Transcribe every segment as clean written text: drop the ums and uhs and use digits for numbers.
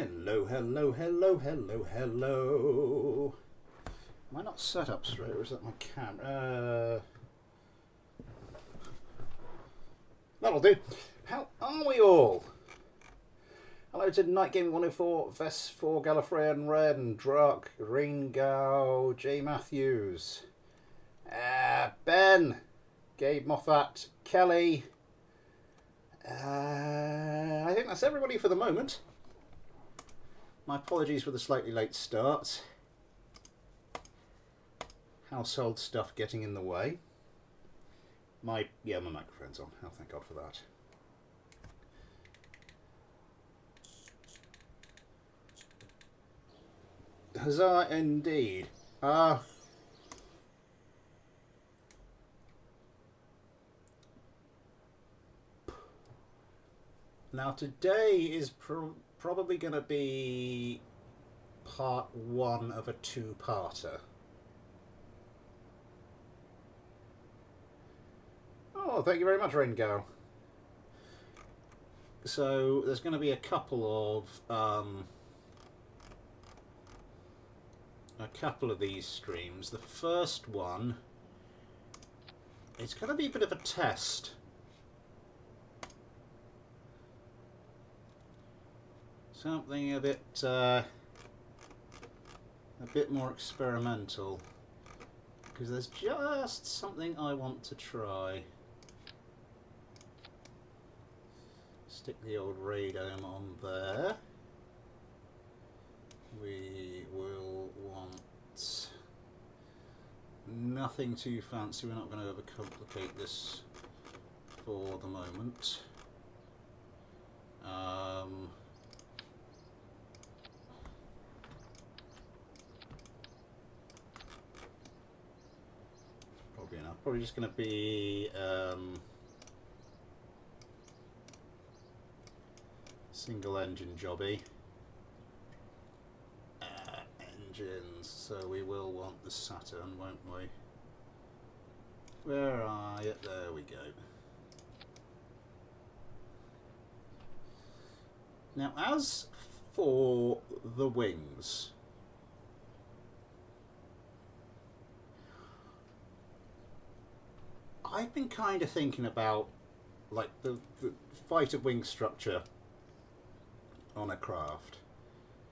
Hello, hello, hello, hello, hello. Am I not set up straight, or is that my camera? That'll do. How are we all? Hello to Night Gaming 104, Vess 4, Gallifreyan Red, and Drak, Ringao, J Matthews, Ben, Gabe Moffat, Kelly. I think that's everybody for the moment. My apologies for the slightly late start. Household stuff getting in the way. My microphone's on. Oh, thank God for that. Huzzah indeed. Now today is probably going to be part one of a two-parter. Oh, thank you very much, Ringo. So there's going to be a couple of these streams. The first one, it's going to be a bit of a test. Something a bit more experimental, because there's just something I want to try. Stick the old radome on there. We will want nothing too fancy. We're not going to overcomplicate this for the moment. Probably enough. Probably just going to be single engine jobby. Engines, so we will want the Saturn, won't we? Where are you? There we go. Now, as for the wings, I've been kind of thinking about like the fighter wing structure on a craft.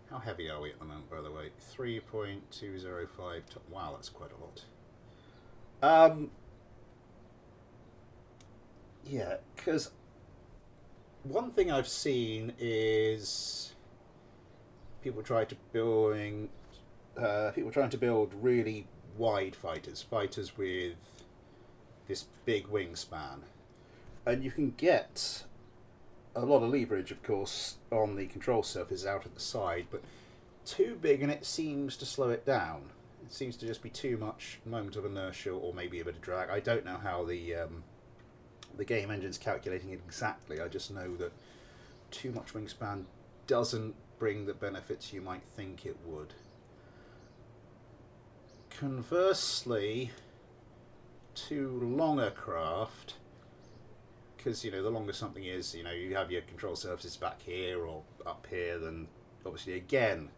How heavy are we at the moment, by the way? 3.205. Wow, that's quite a lot. Yeah, because one thing I've seen is people trying to build really wide fighters with this big wingspan, and you can get a lot of leverage, of course, on the control surface out at the side, but too big and it seems to slow it down. It seems to just be too much moment of inertia, or maybe a bit of drag. I don't know how the game engine's calculating it exactly. I just know that too much wingspan doesn't bring the benefits you might think it would. Conversely, too long a craft, because the longer something is, you have your control surfaces back here or up here, then obviously again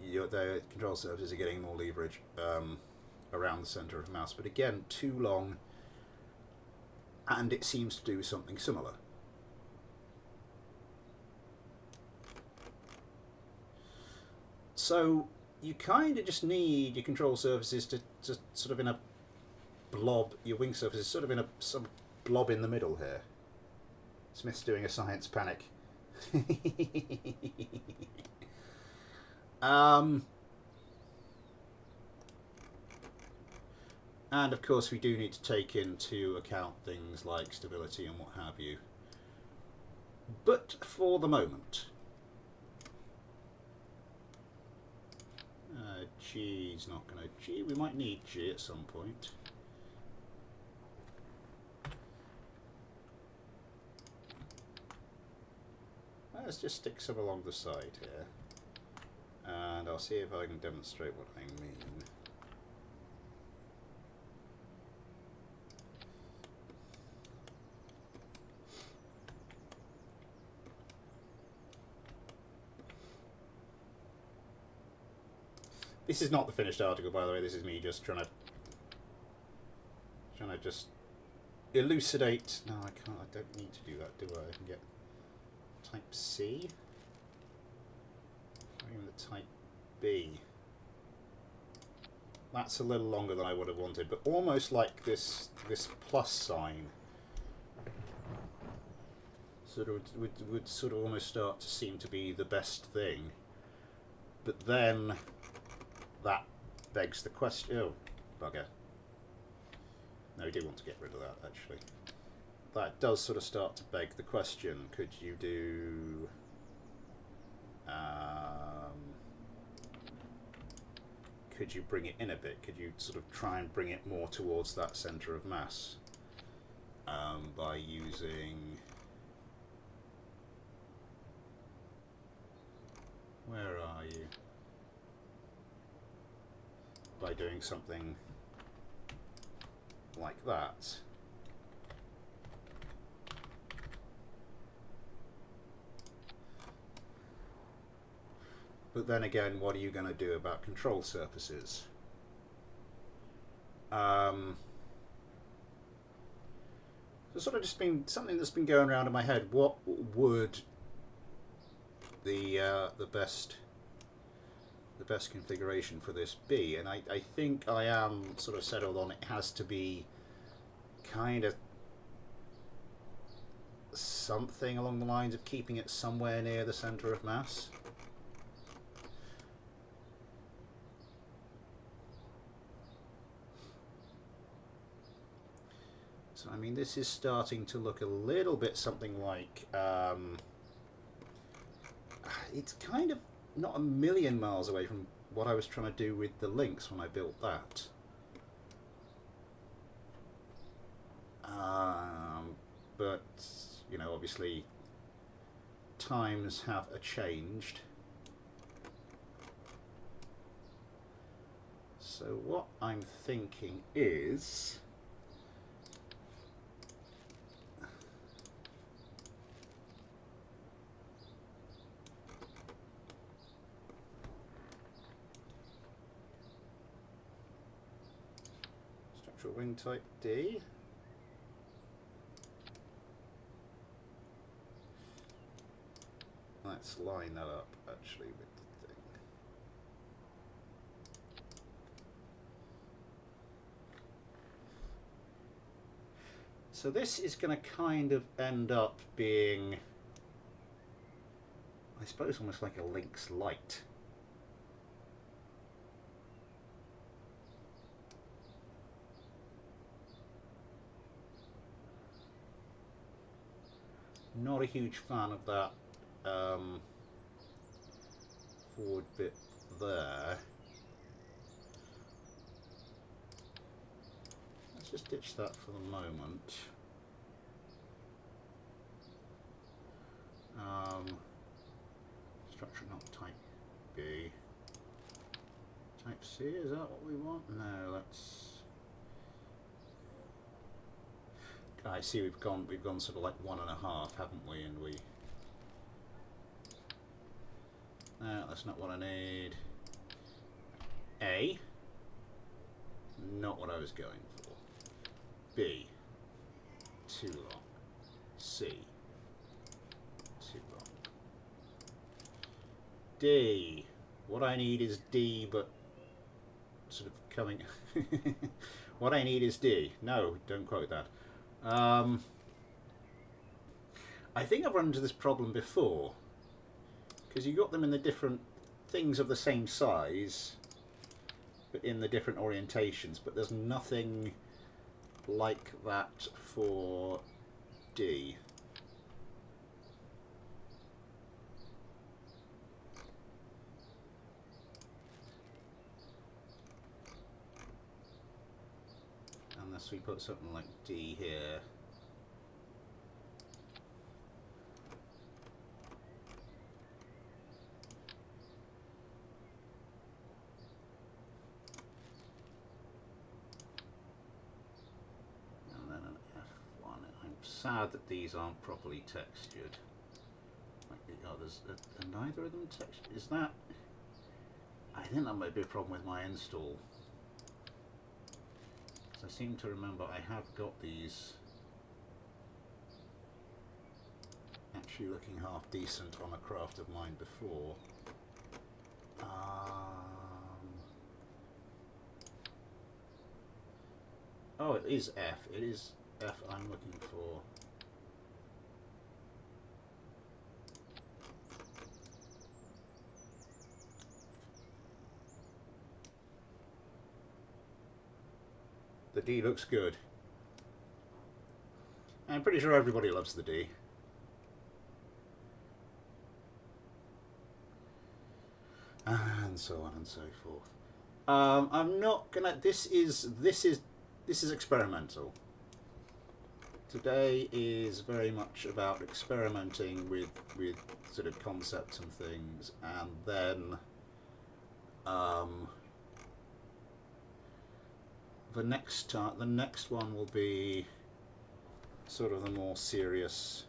the control surfaces are getting more leverage around the center of the mouse, but again too long, and it seems to do something similar. So you kind of just need your control surfaces to sort of in a blob, your wing surfaces sort of in some blob in the middle here. Smith's doing a science panic. And of course we do need to take into account things like stability and what have you. But for the moment, G's not going to... G, we might need G at some point. Let's just stick some along the side here, and I'll see if I can demonstrate what I mean. This is not the finished article, by the way. This is me just trying to just elucidate. No, I can't. I don't need to do that, do I? I can get type C. Or even the type B. That's a little longer than I would have wanted, but almost like this plus sign sort of would sort of almost start to seem to be the best thing. But then that begs the question. Oh, bugger. No, we do want to get rid of that, actually. That does sort of start to beg the question. Could you do... could you bring it in a bit? Could you sort of try and bring it more towards that centre of mass by using... Where are you? By doing something like that. But then again, what are you going to do about control surfaces? So sort of just been something that's been going around in my head. What would the best configuration for this be? And I think I am sort of settled on it has to be kind of something along the lines of keeping it somewhere near the centre of mass. So I mean, this is starting to look a little bit something like it's kind of not a million miles away from what I was trying to do with the links when I built that. But you know, obviously times have changed. So what I'm thinking is structural wing type D. Let's line that up actually with the thing. So this is going to kind of end up being, I suppose, almost like a Lynx light. Not a huge fan of that forward bit there. Let's just ditch that for the moment. Structure not type B. Type C, is that what we want? No, let's... I see we've gone sort of like 1.5, haven't we? And we... No, that's not what I need. A. Not what I was going for. B. Too long. C. Too long. D. What I need is D, but sort of coming... What I need is D. No, don't quote that. I think I've run into this problem before, because you got them in the different things of the same size, but in the different orientations, but there's nothing like that for D. Unless we put something like D here. And then an F1. I'm sad that these aren't properly textured. Like the others. Are neither of them textured? Is that... I think that might be a problem with my install. Because I seem to remember I have got these actually looking half decent on a craft of mine before. Oh, it is F. It is F I'm looking for. The D looks good. I'm pretty sure everybody loves the D. And so on and so forth. I'm not gonna. This is experimental. Today is very much about experimenting with sort of concepts and things, and then the next one will be sort of the more serious.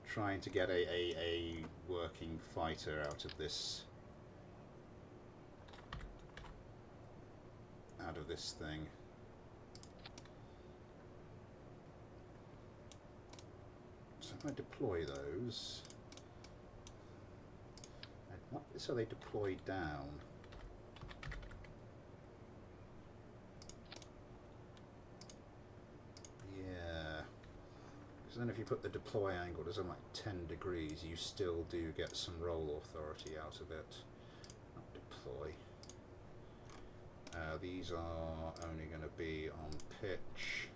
Trying to get a working fighter out of this thing. So if I deploy those, so they deploy down. So then if you put the deploy angle to something like 10 degrees, you still do get some roll authority out of it. Not deploy. These are only going to be on pitch.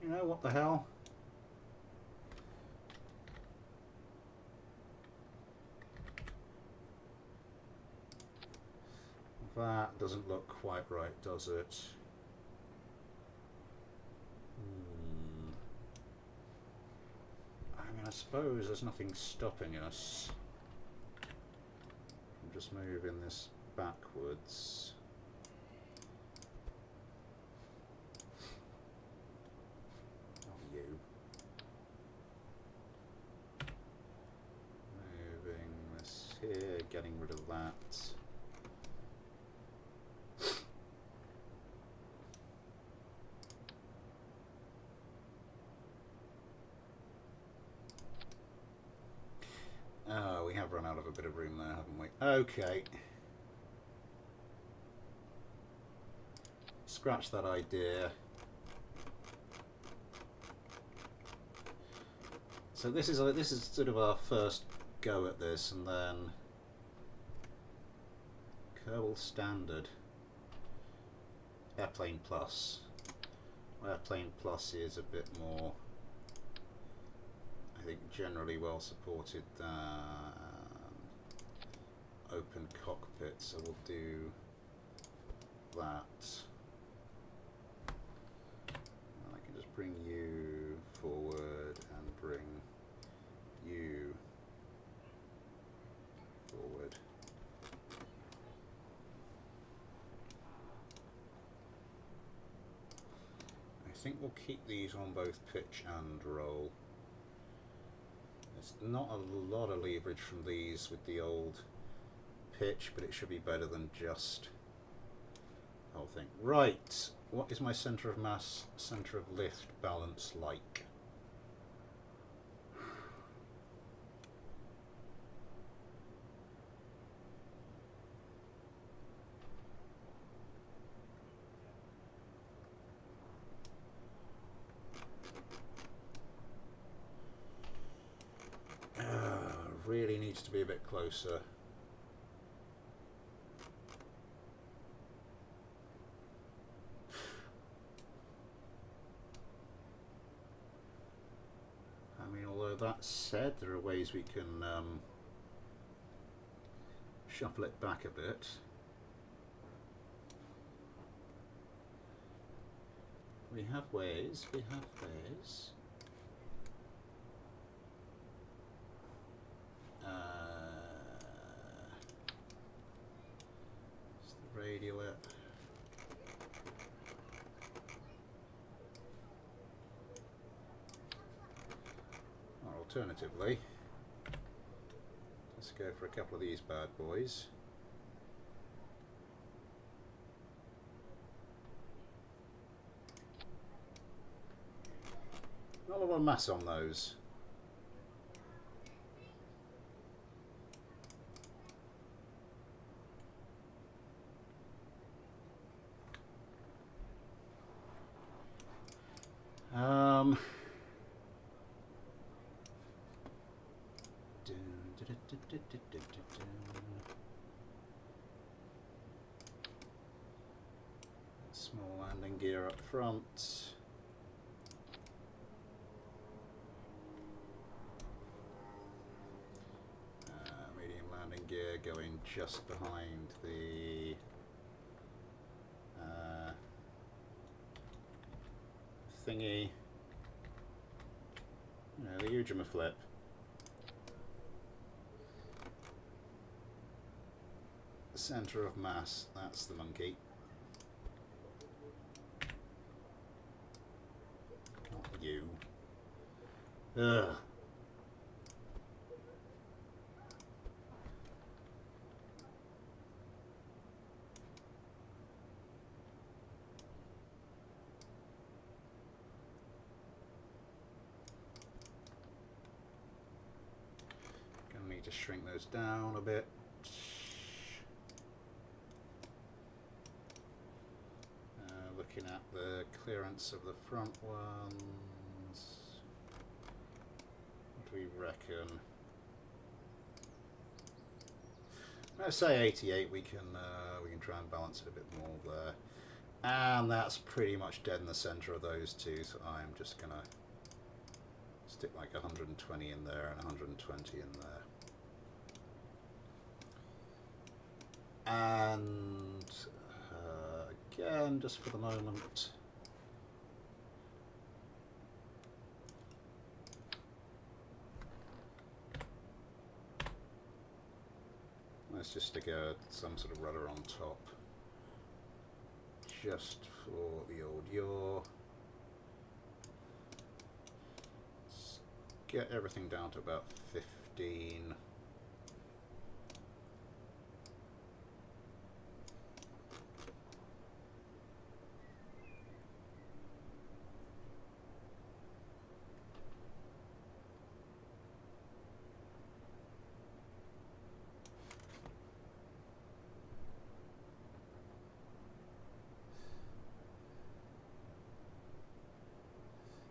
You know, what the hell? That doesn't look quite right, does it? I mean, I suppose there's nothing stopping us from just moving this backwards. Oh, you. Moving this here, getting rid of that. Oh, we have run out of a bit of room there, haven't we? Okay. Scratch that idea. So this is sort of our first go at this, and then Kerbal Standard, Airplane Plus. Airplane Plus is a bit more, I think, generally well supported than open cockpit, so we'll do that. And I can just bring you forward and bring you forward. I think we'll keep these on both pitch and roll. There's not a lot of leverage from these with the old pitch, but it should be better than just the whole thing. Right, what is my centre of mass, centre of lift balance like? Really needs to be a bit closer. I mean, although that said, there are ways we can shuffle it back a bit. We have ways, we have ways. radial it. Or alternatively, let's go for a couple of these bad boys. Not a lot of mass on those. Small landing gear up front. Medium landing gear going just behind the thingy. The Ujima flip. Center of mass, that's the monkey. Not you. Ugh. Gonna need to shrink those down a bit. Looking at the clearance of the front ones, what do we reckon? Let's say 88. We can try and balance it a bit more there, and that's pretty much dead in the center of those two. So I'm just gonna stick like 120 in there and 120 in there, and again, just for the moment, let's just stick some sort of rudder on top, just for the old yaw. Let's get everything down to about 15.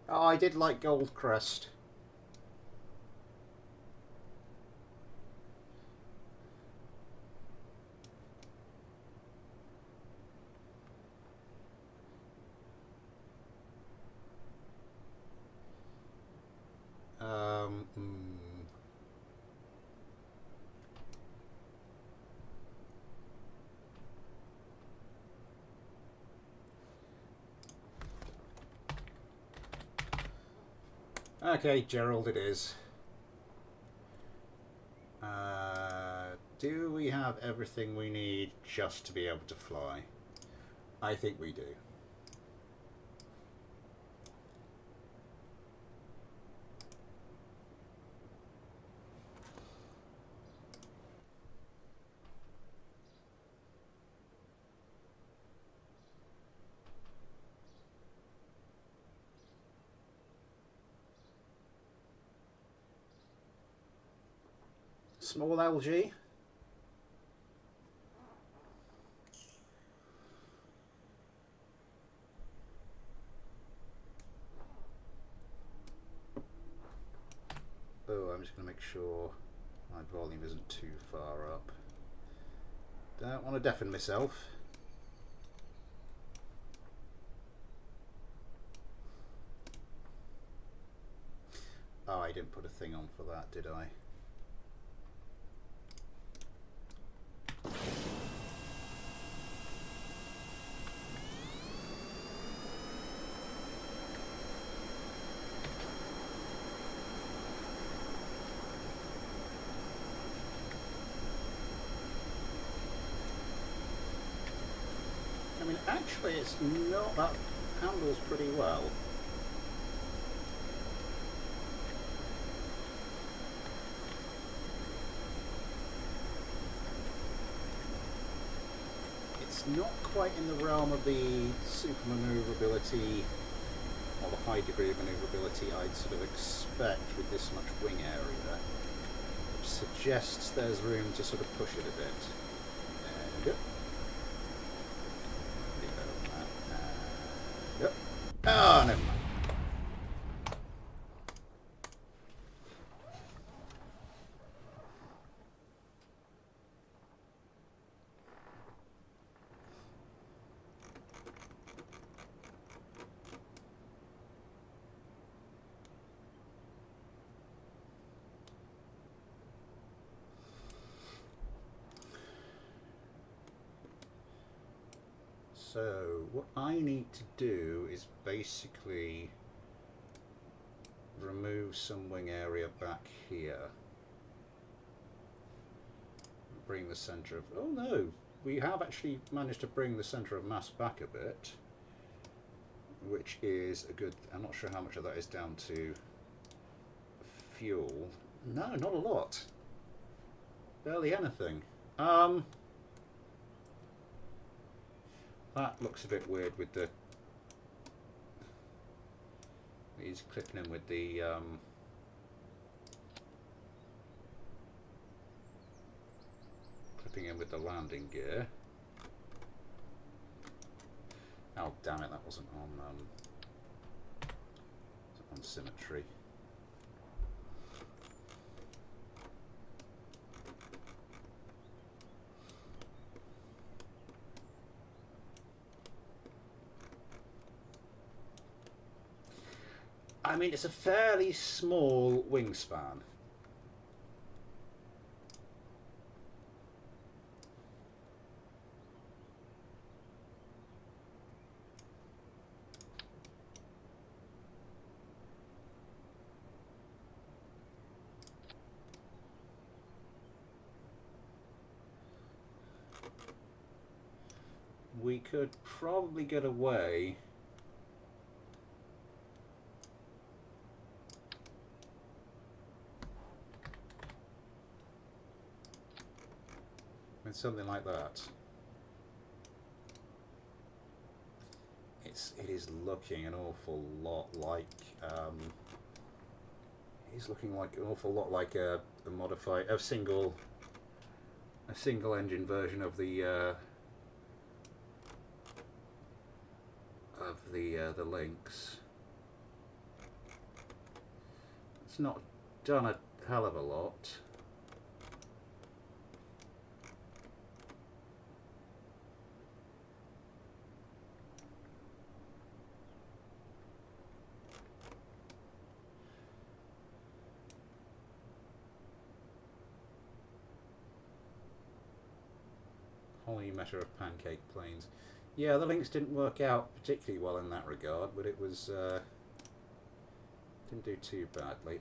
Oh, I did like Goldcrest. Okay, Gerald it is. Do we have everything we need just to be able to fly? I think we do. Small LG. Oh, I'm just going to make sure my volume isn't too far up. Don't want to deafen myself. Oh, I didn't put a thing on for that, did I? mean, actually, it's not. That handles pretty well. It's not quite in the realm of the super manoeuvrability or the high degree of manoeuvrability I'd sort of expect with this much wing area, which suggests there's room to sort of push it a bit. There we go. Yep. Oh, never mind. So what I need to do is basically remove some wing area back here. Bring the centre of... Oh no! We have actually managed to bring the centre of mass back a bit, which is a good... I'm not sure how much of that is down to fuel. No, not a lot. Barely anything. That looks a bit weird with the... He's clipping in with the... clipping in with the landing gear. Oh damn it, that wasn't on symmetry. I mean, it's a fairly small wingspan. We could probably get away with something like that. It is looking an awful lot like it's looking like an awful lot like a modified single engine version of the Lynx. It's not done a hell of a lot. Whole matter of pancake planes. Yeah, the Lynx didn't work out particularly well in that regard, but it was didn't do too badly.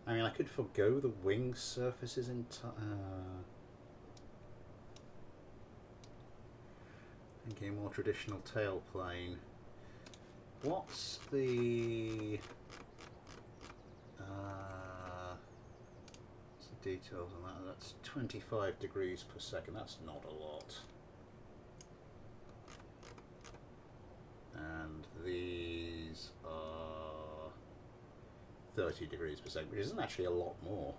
I mean, I could forgo the wing surfaces thinking more traditional tail plane. What's the details on that? That's 25 degrees per second. That's not a lot. And these are 30 degrees per second, which isn't actually a lot more.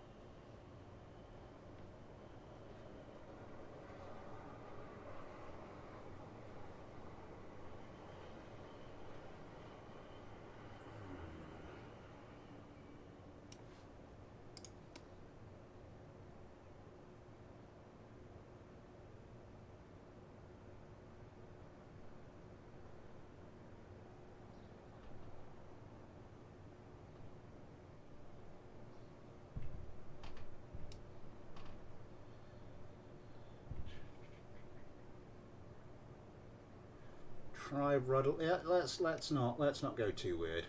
try rudder. Yeah, let's not go too weird.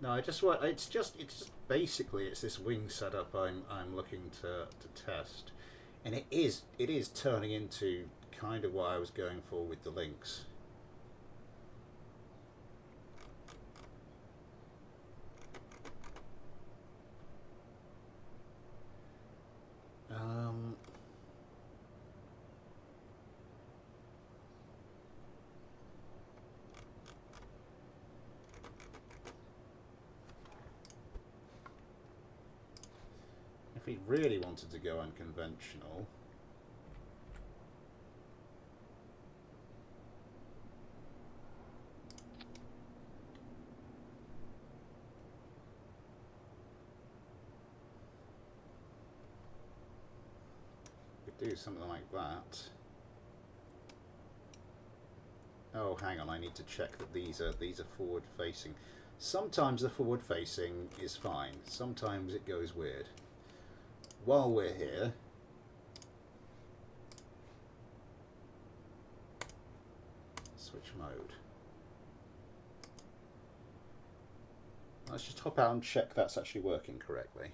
No, I just want. It's just basically it's this wing setup I'm looking to test, and it is turning into kind of what I was going for with the links. If he really wanted to go unconventional, do something like that. Oh, hang on, I need to check that these are forward facing. Sometimes the forward facing is fine, sometimes it goes weird. While we're here, switch mode. Let's just hop out and check that's actually working correctly.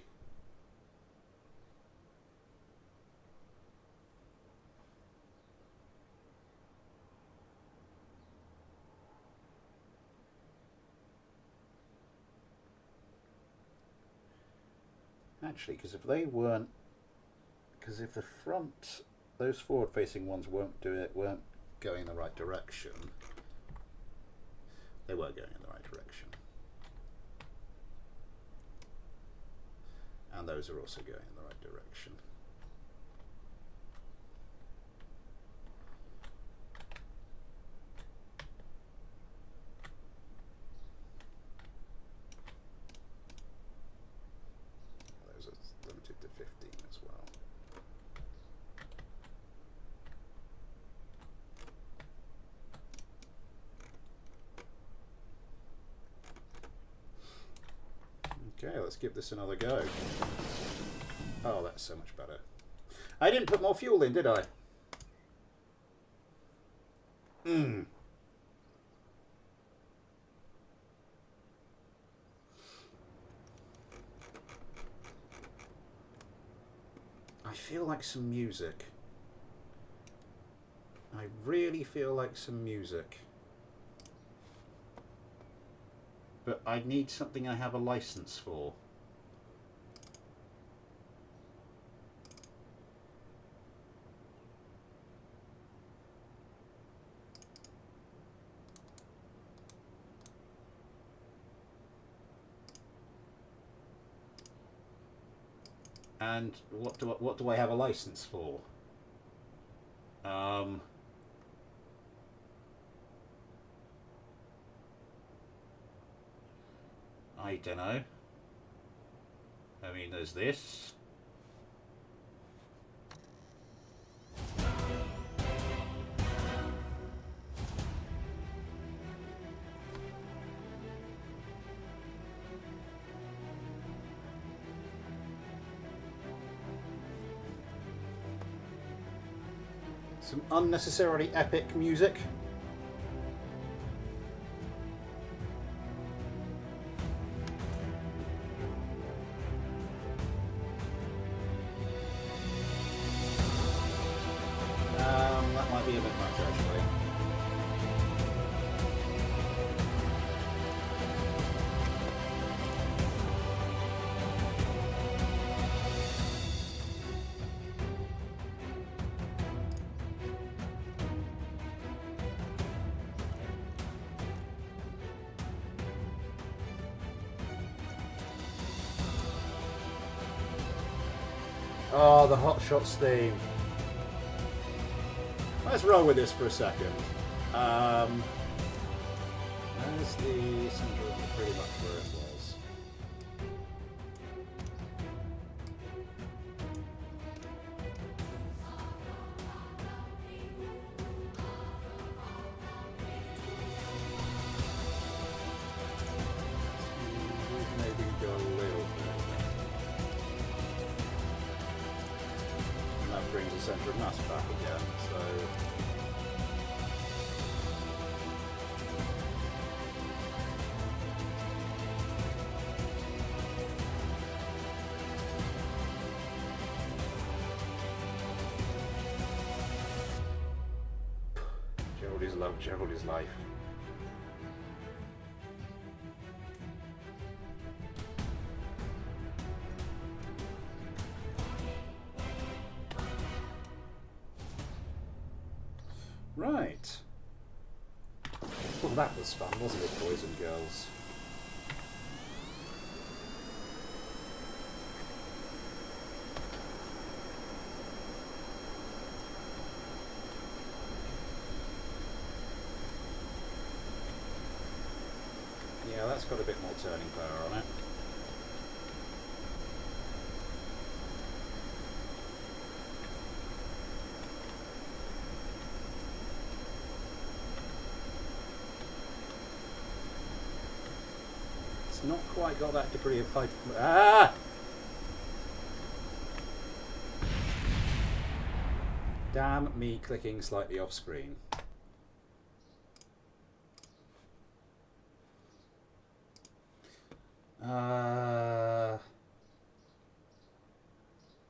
Actually, because if they weren't, because if the front, those forward-facing ones weren't going in the right direction, they were going in the right direction, and those are also going in the right direction. Okay, let's give this another go. Oh, that's so much better. I didn't put more fuel in, did I? I feel like some music. I really feel like some music. But I need something I have a license for. And what do I have a license for? I don't know. I mean, there's this. Some unnecessarily epic music. That might be a bit much, actually. Oh, the Hot Shots theme. Let's roll with this for a second. There's the centre of pretty much where it was. Maybe go a little bit. And that brings the centre of mass back again, so Gerald is love, Gerald is life. Right. Well, that was fun, wasn't it, boys and girls? Yeah, that's got a bit more turning power on it. It's not quite got that degree of height. Ah! Damn me clicking slightly off screen.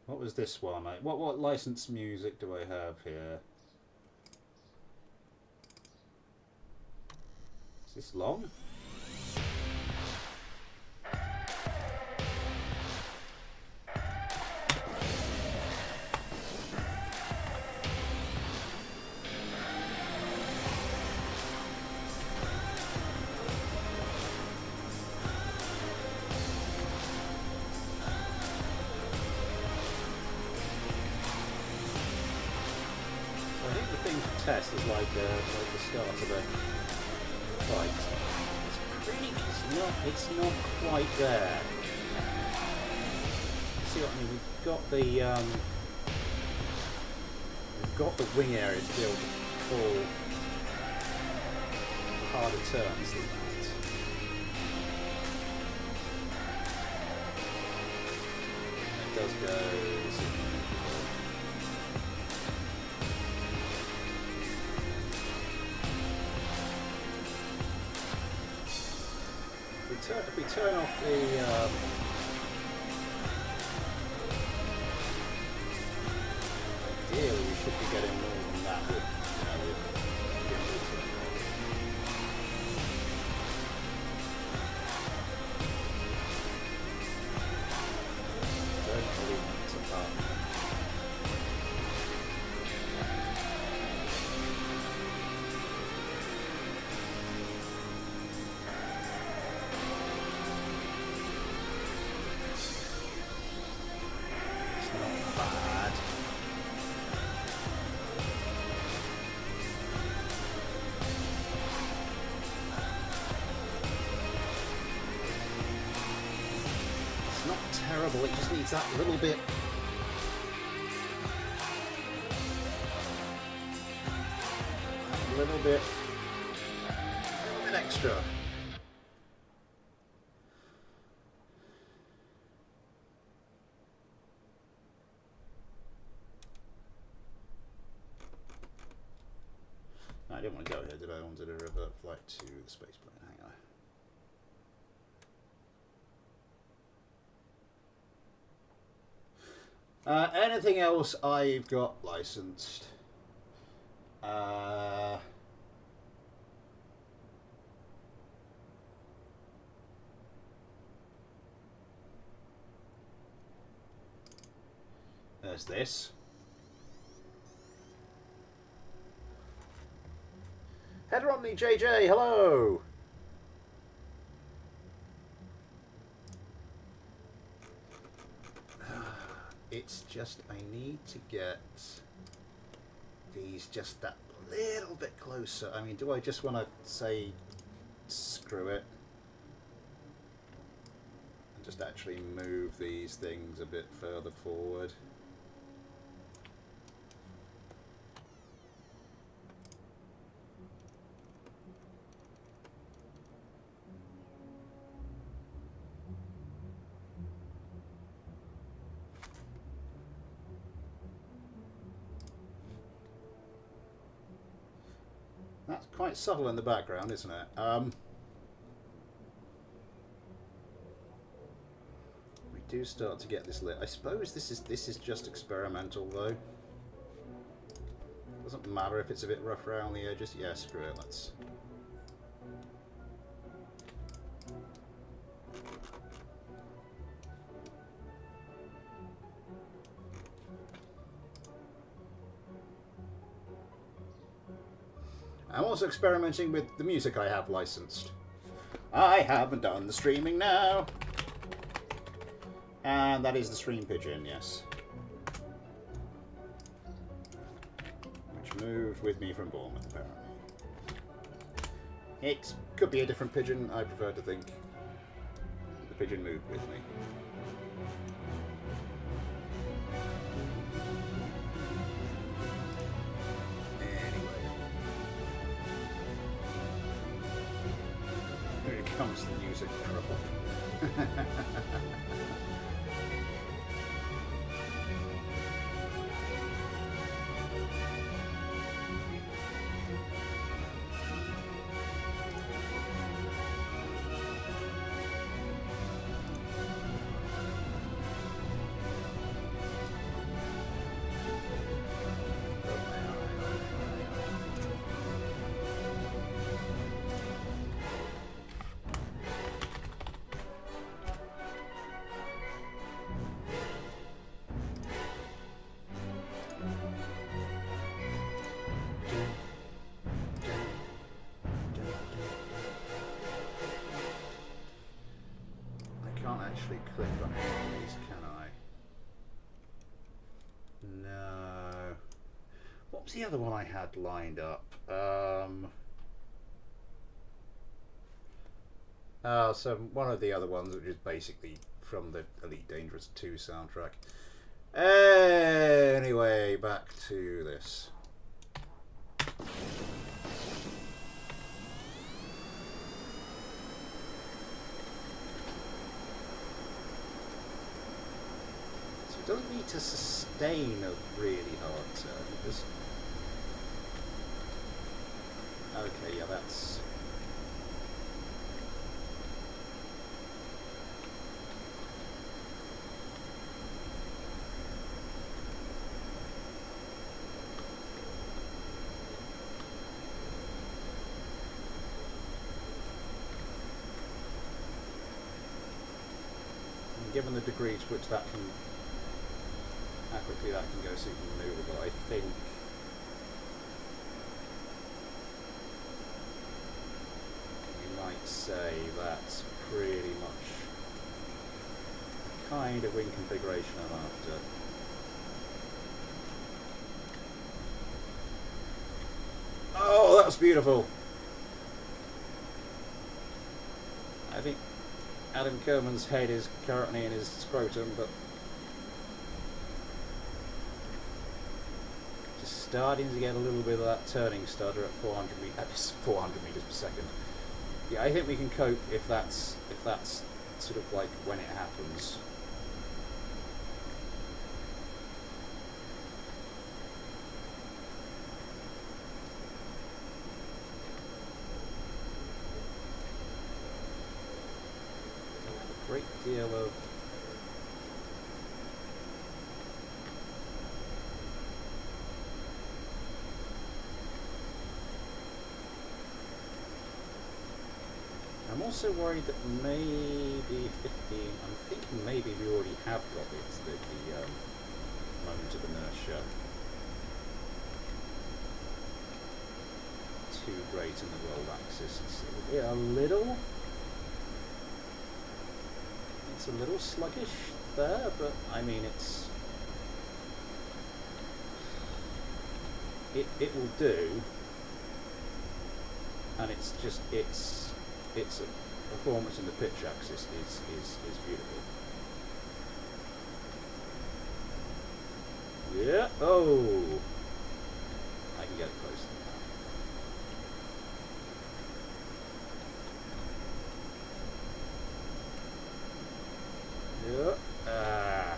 What was this one? What licensed music do I have here? Is this long? Test is like the start of a fight. It's not quite there. See what I mean? We've got the wing area to be able to pull harder turns than that. It does go. If we turn off the ideally we should be getting more than that with don't really want to terrible, it just needs that little bit. A little bit extra. I didn't want to go here, did I? I wanted to revert flight to the space plane. Hang on. Anything else I've got licensed? There's this. Header on me, JJ. Hello. It's just I need to get these just that little bit closer. I mean, do I just want to say screw it and just actually move these things a bit further forward? That's quite subtle in the background, isn't it? We do start to get this lit. I suppose this is just experimental, though. Doesn't matter if it's a bit rough around the edges. Yeah, screw it. Let's. I'm also experimenting with the music I have licensed. I haven't done the streaming now. And that is the stream pigeon, yes. Which moved with me from Bournemouth, apparently. It could be a different pigeon. I prefer to think the pigeon moved with me. Comes the music terrible. Actually click on any of these, can I? No. What was the other one I had lined up? So one of the other ones, which is basically from the Elite Dangerous 2 soundtrack. Anyway, back to this. It doesn't need to sustain a really hard turn. Just... Okay, yeah, that's... And given the degree to which that can... how quickly that can go super maneuverable, I think you might say that's pretty much the kind of wing configuration I'm after. Oh, that was beautiful! I think Adam Kerman's head is currently in his scrotum, but starting to get a little bit of that turning stutter at 400 meters per second. Yeah, I think we can cope if that's sort of like when it happens. A great deal of I'm also worried that maybe 15, I'm thinking maybe we already have got the moment of inertia too great in the roll axis. It's a little sluggish there, but I mean it will do, and it's a performance in the pitch axis is beautiful. Yeah. Oh, I can get close to that. Yeah.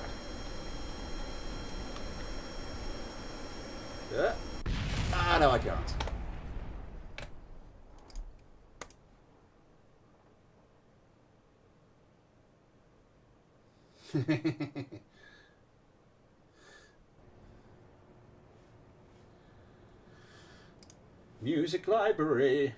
Yeah. No, I can't. Music library.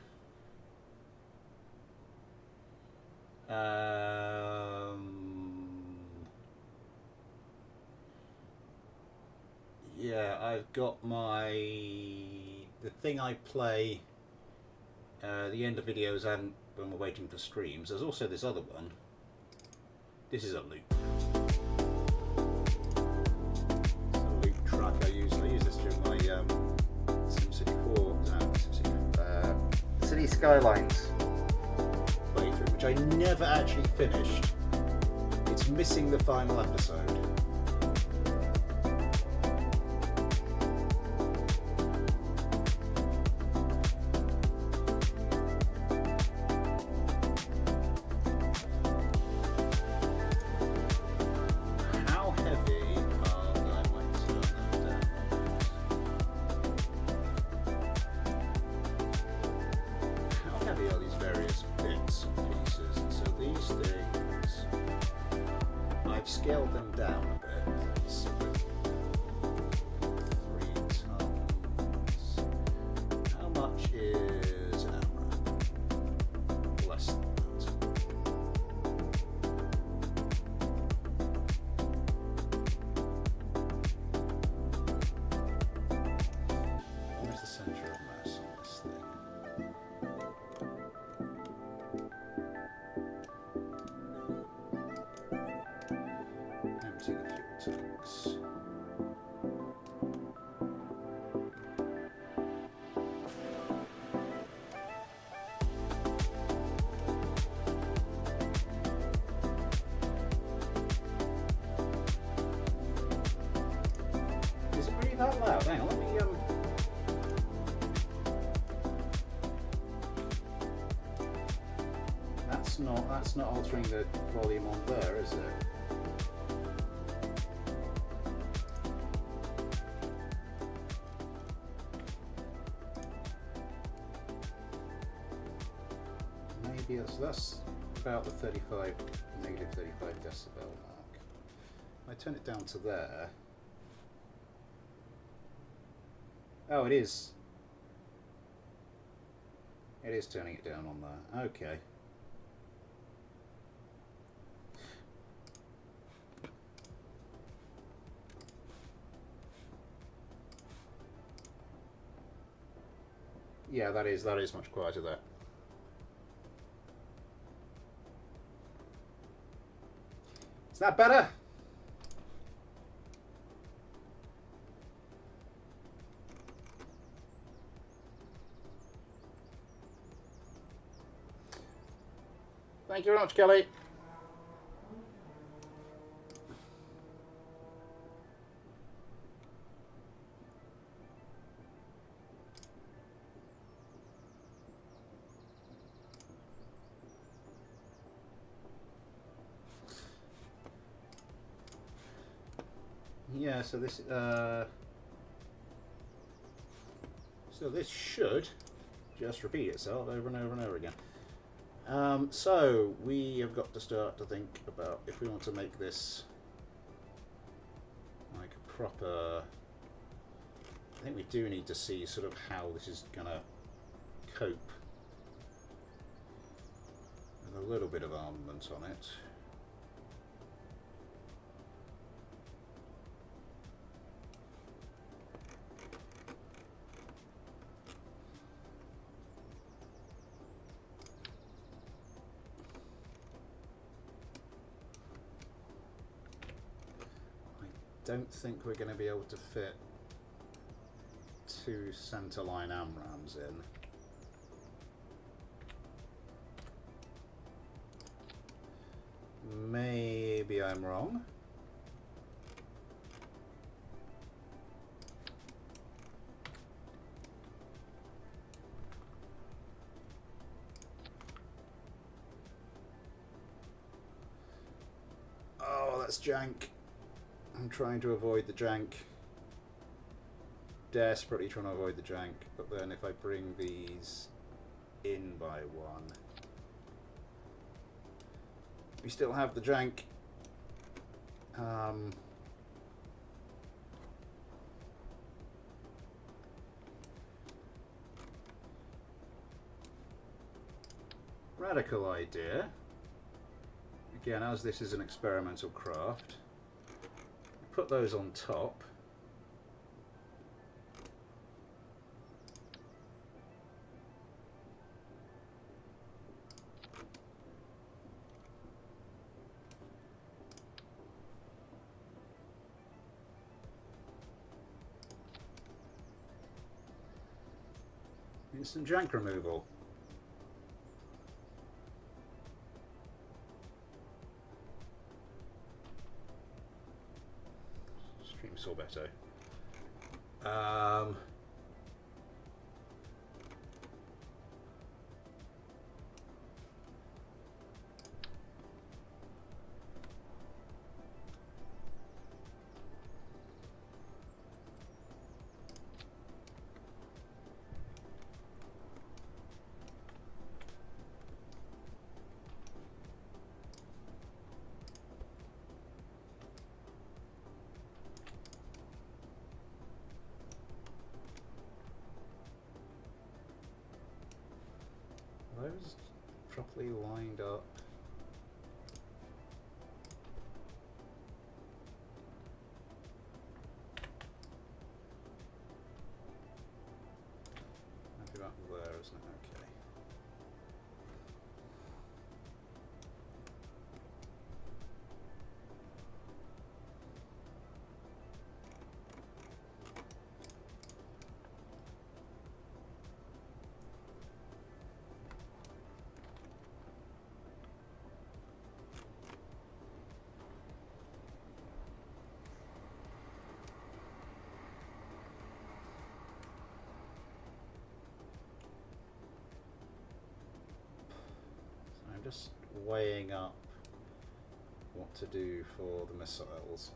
Yeah, I've got the thing I play the end of videos and when we're waiting for streams. There's also this other one. This is a loop. It's a loop track I use. I use this during my SimCity 4, City Skylines playthrough, which I never actually finished. It's missing the final episode. Scaled them down a bit. So 3 tons. How much is an amaranth? Less than that. Where's the centre of mass on this thing? Empty the fuel tanks. Is it really that loud? Hang on, let me That's not altering the volume on there, is it? Maybe that's about the negative 35 decibel mark. I turn it down to there. Oh, it is. It is turning it down on there. Okay. Yeah, that is much quieter there. Is that better? Thank you very much, Kelly. Yeah, so this should just repeat itself over and over and over again. So we have got to start to think about if we want to make this like a proper. I think we do need to see sort of how this is gonna cope with a little bit of armament on it. Don't think we're going to be able to fit 2 centerline AMRAAMs in. Maybe I'm wrong. Oh, that's jank. I'm trying to avoid the jank. Desperately trying to avoid the jank, but then if I bring these in by 1, we still have the jank. radical idea, again, as this is an experimental craft, put those on top. Instant jank removal. Stream sorbetto. Those properly lined up. Maybe about there, isn't it? Okay. I'm just weighing up what to do for the missiles.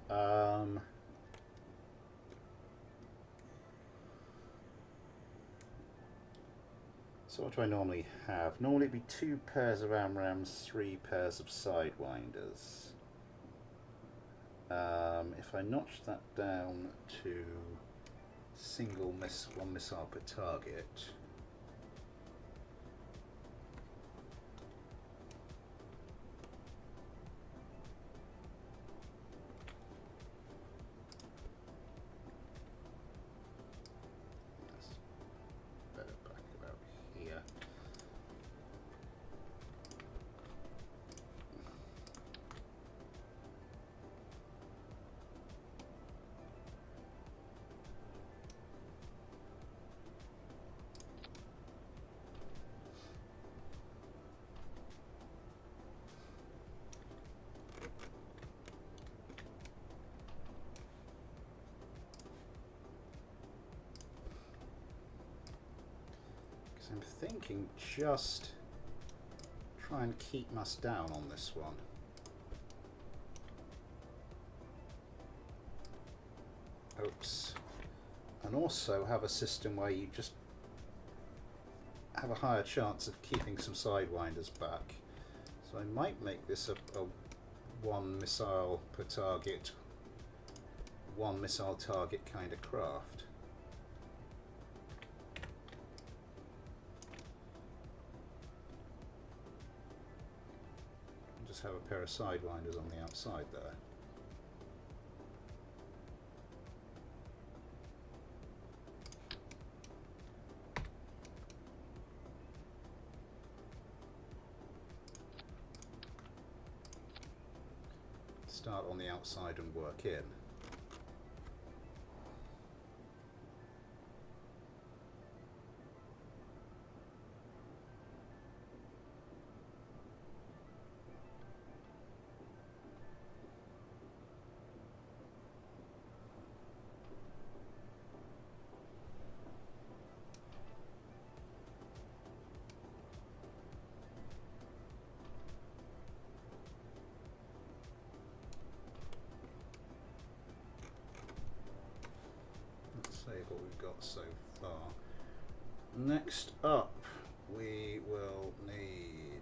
So what do I normally have? Normally it'd be 2 pairs of AMRAAMs, 3 pairs of Sidewinders. If I notch that down to one missile per target, I'm thinking just try and keep us down on this one. Oops. And also have a system where you just have a higher chance of keeping some Sidewinders back. So I might make this a 1 missile per target, 1 missile target kind of craft. Have a pair of Sidewinders on the outside there. Start on the outside and work in. What we've got so far. Next up, we will need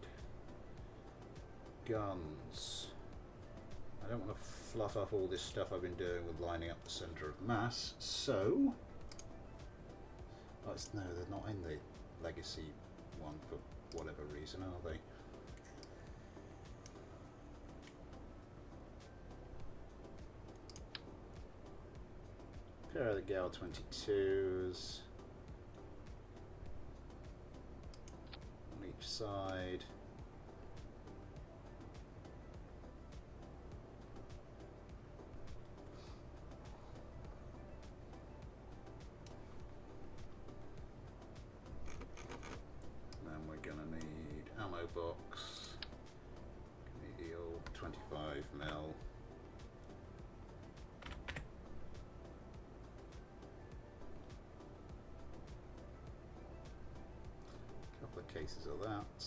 guns. I don't want to fluff up all this stuff I've been doing with lining up the centre of mass, so no, they're not in the legacy one for whatever reason, are they? pair of the Gal 22s on each side. And then we're going to need ammo box. Need the old 25mm. Couple of cases of that.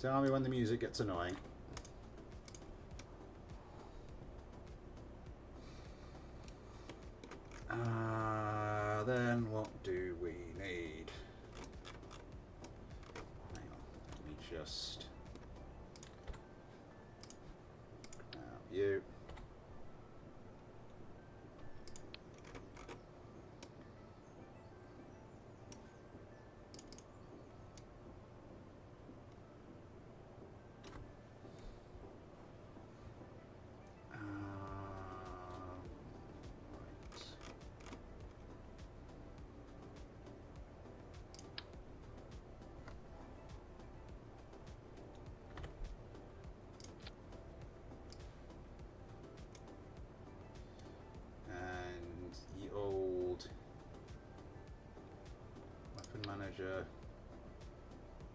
Tell me when the music gets annoying. Then what do we need? Hang on, let me just grab you. Manager,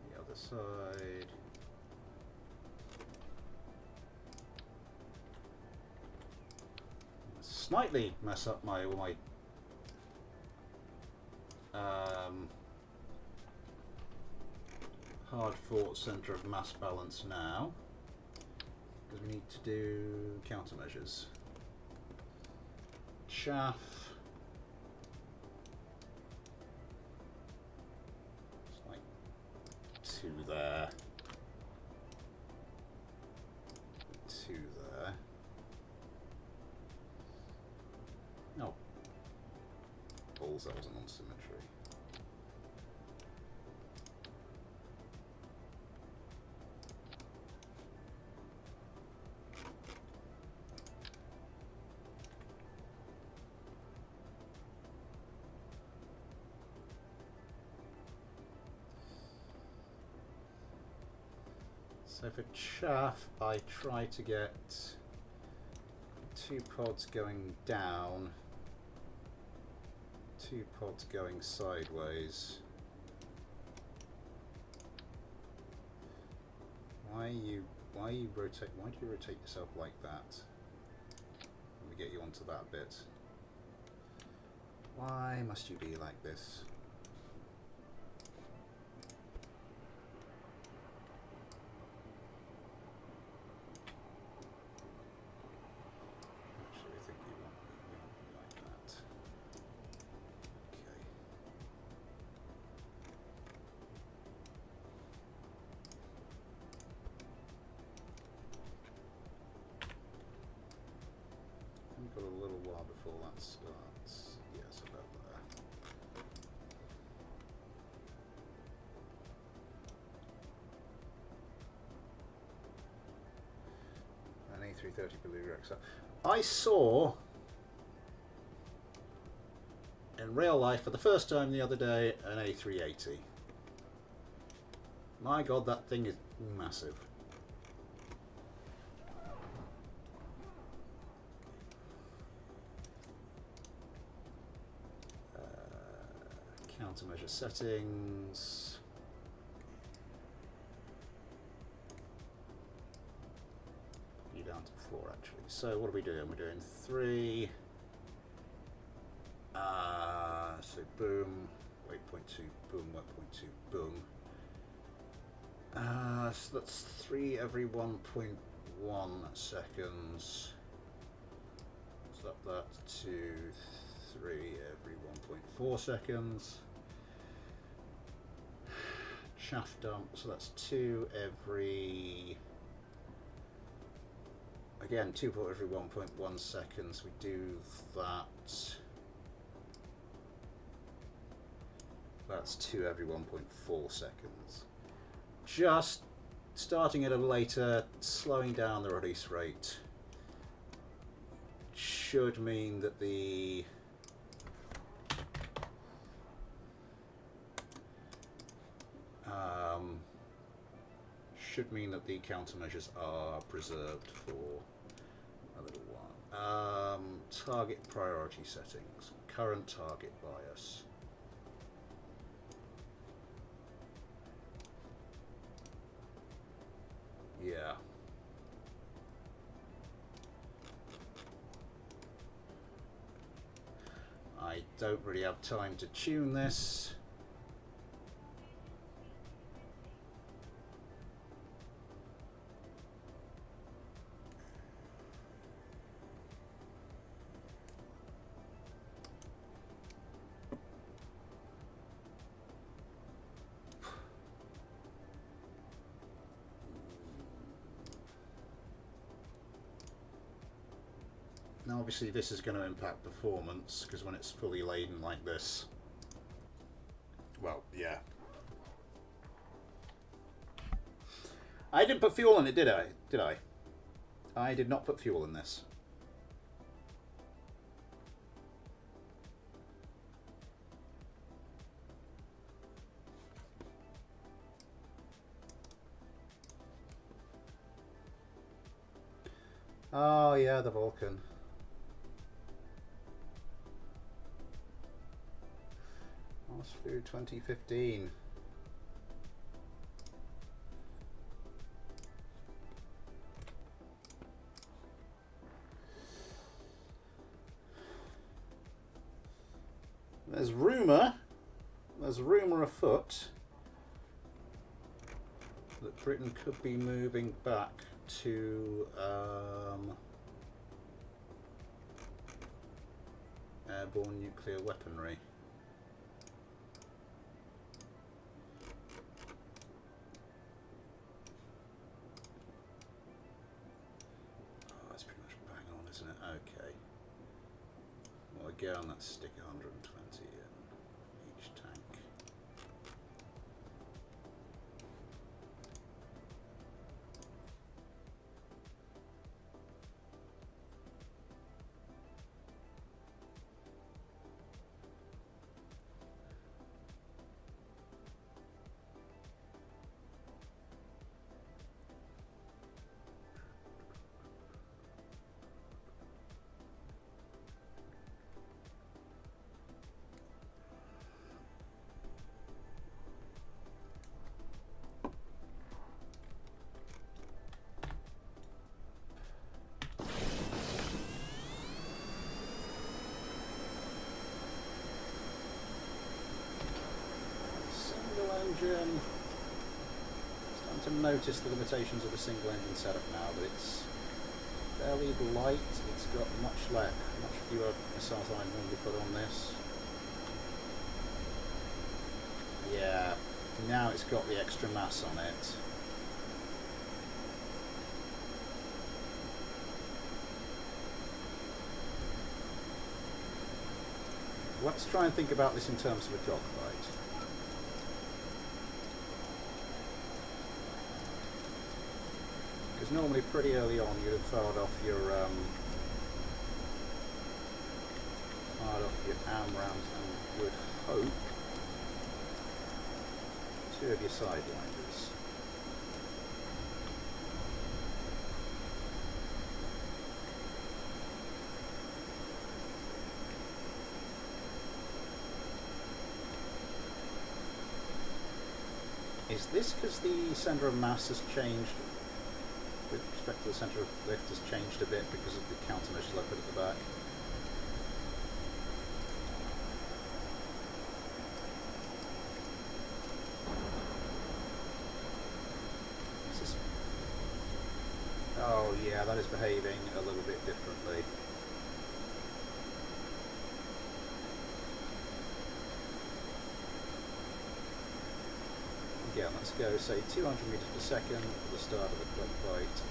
the other side. Slightly mess up my hard fought center of mass balance now, because we need to do countermeasures. Chaff. Two there, two there. Oh, balls, that was an unsymmetry. So for chaff, I try to get 2 pods going down, 2 pods going sideways. Why do you rotate yourself like that? Let me get you onto that bit. Why must you be like this? Got a little while before that starts. Yes, about there. An A330 Blue Rex. I saw in real life for the first time the other day an A380. My God, that thing is massive. Countermeasure settings. You down to 4 actually. So what are we doing? We're doing 3. So boom, 8.2, boom, 1.2, boom. So that's 3 every 1.1 seconds. So up that to 3 every 1.4 seconds. Chaff dump, so that's 2 every, again, 2 every 1.1 seconds. We do that. That's 2 every 1.4 seconds. just starting at a later, slowing down the release rate should mean that the countermeasures are preserved for a little while. Target priority settings, current target bias. Yeah. I don't really have time to tune this. Now obviously this is going to impact performance, because when it's fully laden like this, well, yeah. I didn't put fuel in it, did I? Did I? I did not put fuel in this. Oh yeah, the Vulcan. Through 2015. There's rumour afoot that Britain could be moving back to airborne nuclear weaponry. Okay. Well, again, let's stick 120 in each tank. Engine. Starting to notice the limitations of a single engine setup now, but it's fairly light. It's got much fewer missiles than I normally put on this. Yeah, now it's got the extra mass on it. Let's try and think about this in terms of a dogfight. Because normally pretty early on you'd have fired off your AMRAAMs and would hope 2 of your sidewinders. Is this because the centre of mass has changed? With respect to the centre of lift has changed a bit because of the countermeasures I put at the back. Is this... Oh yeah, that is behaving a little bit differently. Yeah, let's go say 200 meters per second for the start of the dogfight.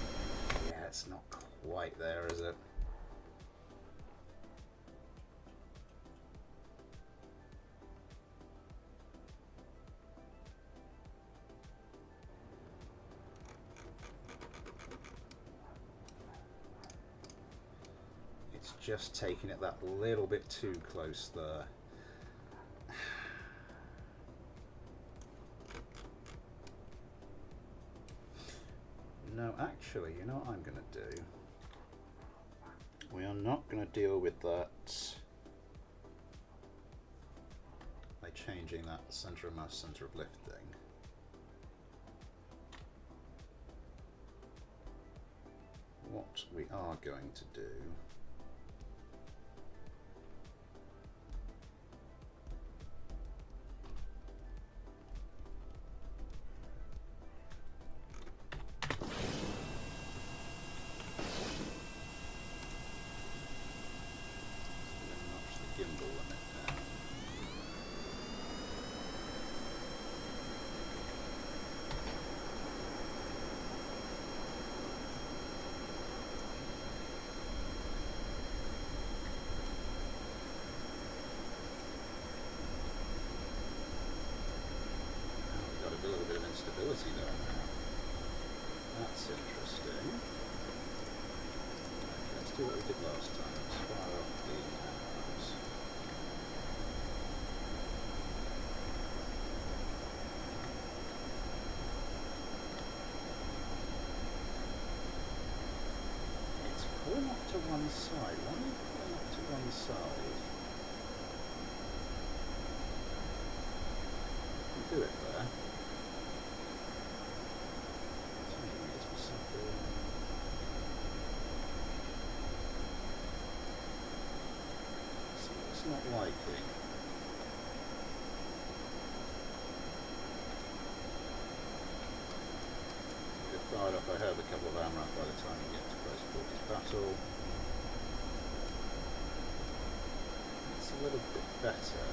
Yeah, it's not quite there, is it? just taking it that little bit too close there. No, actually, you know what I'm going to do? We are not going to deal with that by changing that center of mass, center of lift thing. What we are going to do stability there now. That's interesting. Okay, let's do what we did last time. Let's fire off the arrows. It's pulling off to one side. Why are you pulling off to one side? You can do it there. Not liking. If fired up, I heard a couple of Armory by the time you get to close quarters battle. It's a little bit better.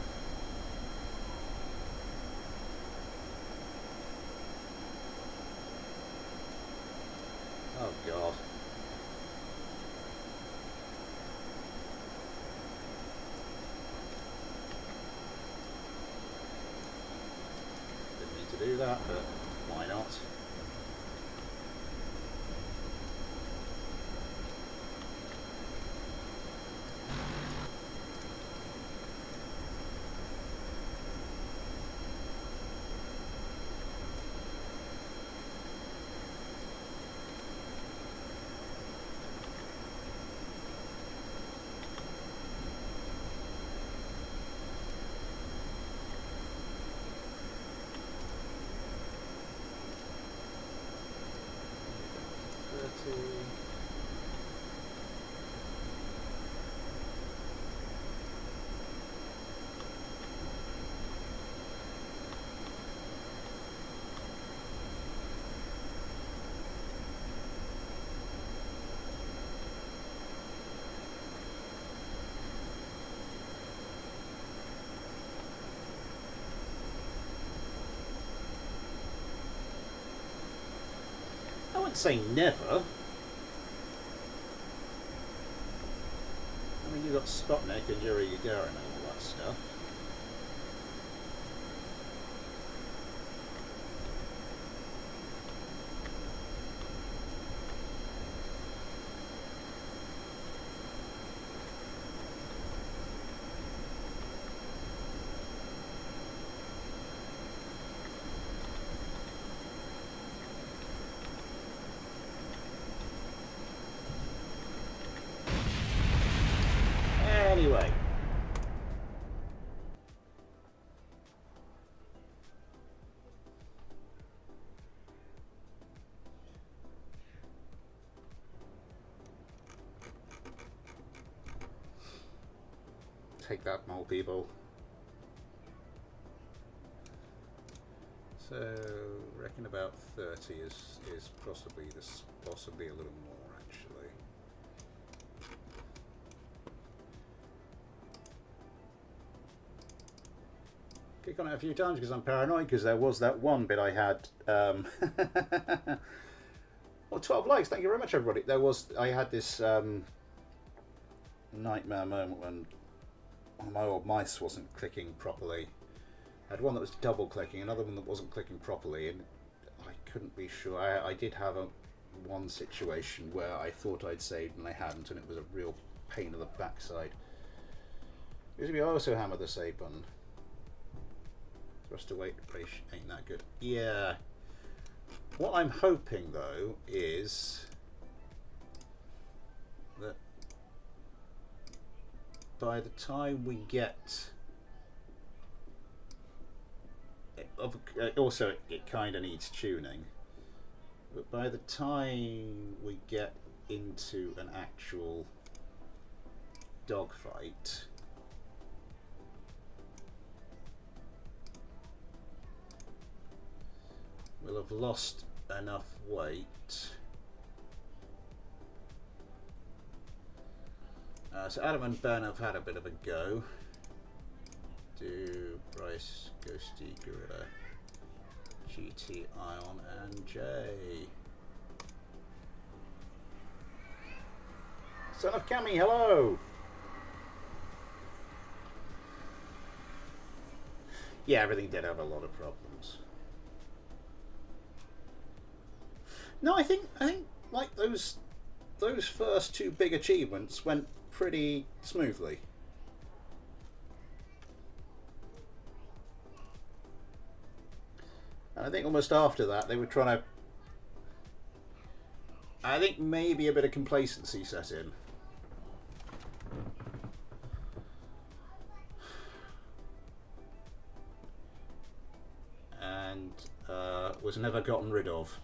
Oh God. Do that, but why not? I wouldn't say never. I mean, you've got Sputnik and Yuri Gagarin and all that stuff. Anyway. Take that, mole people. So, reckon about 30 is possibly this, possibly a little more actually. Click on it a few times because I'm paranoid, because there was that one bit I had. Well, 12 likes. Thank you very much, everybody. I had this nightmare moment when my old mice wasn't clicking properly. I had one that was double clicking, another one that wasn't clicking properly, and I couldn't be sure. I did have one situation where I thought I'd saved and I hadn't, and it was a real pain in the backside. Usually we also hammer the save button. Thrust away ain't that good. Yeah. What I'm hoping though is that by the time we get also it kind of needs tuning, but by the time we get into an actual dogfight, we'll have lost enough weight. So Adam and Ben have had a bit of a go. Do Bryce, Ghosty, Gorilla, GT, Ion, and J. Son of Cammy, hello! Yeah, everything did have a lot of problems. No, I think like those first two big achievements went pretty smoothly. And I think almost after that they were trying to, I think maybe a bit of complacency set in. And was never gotten rid of.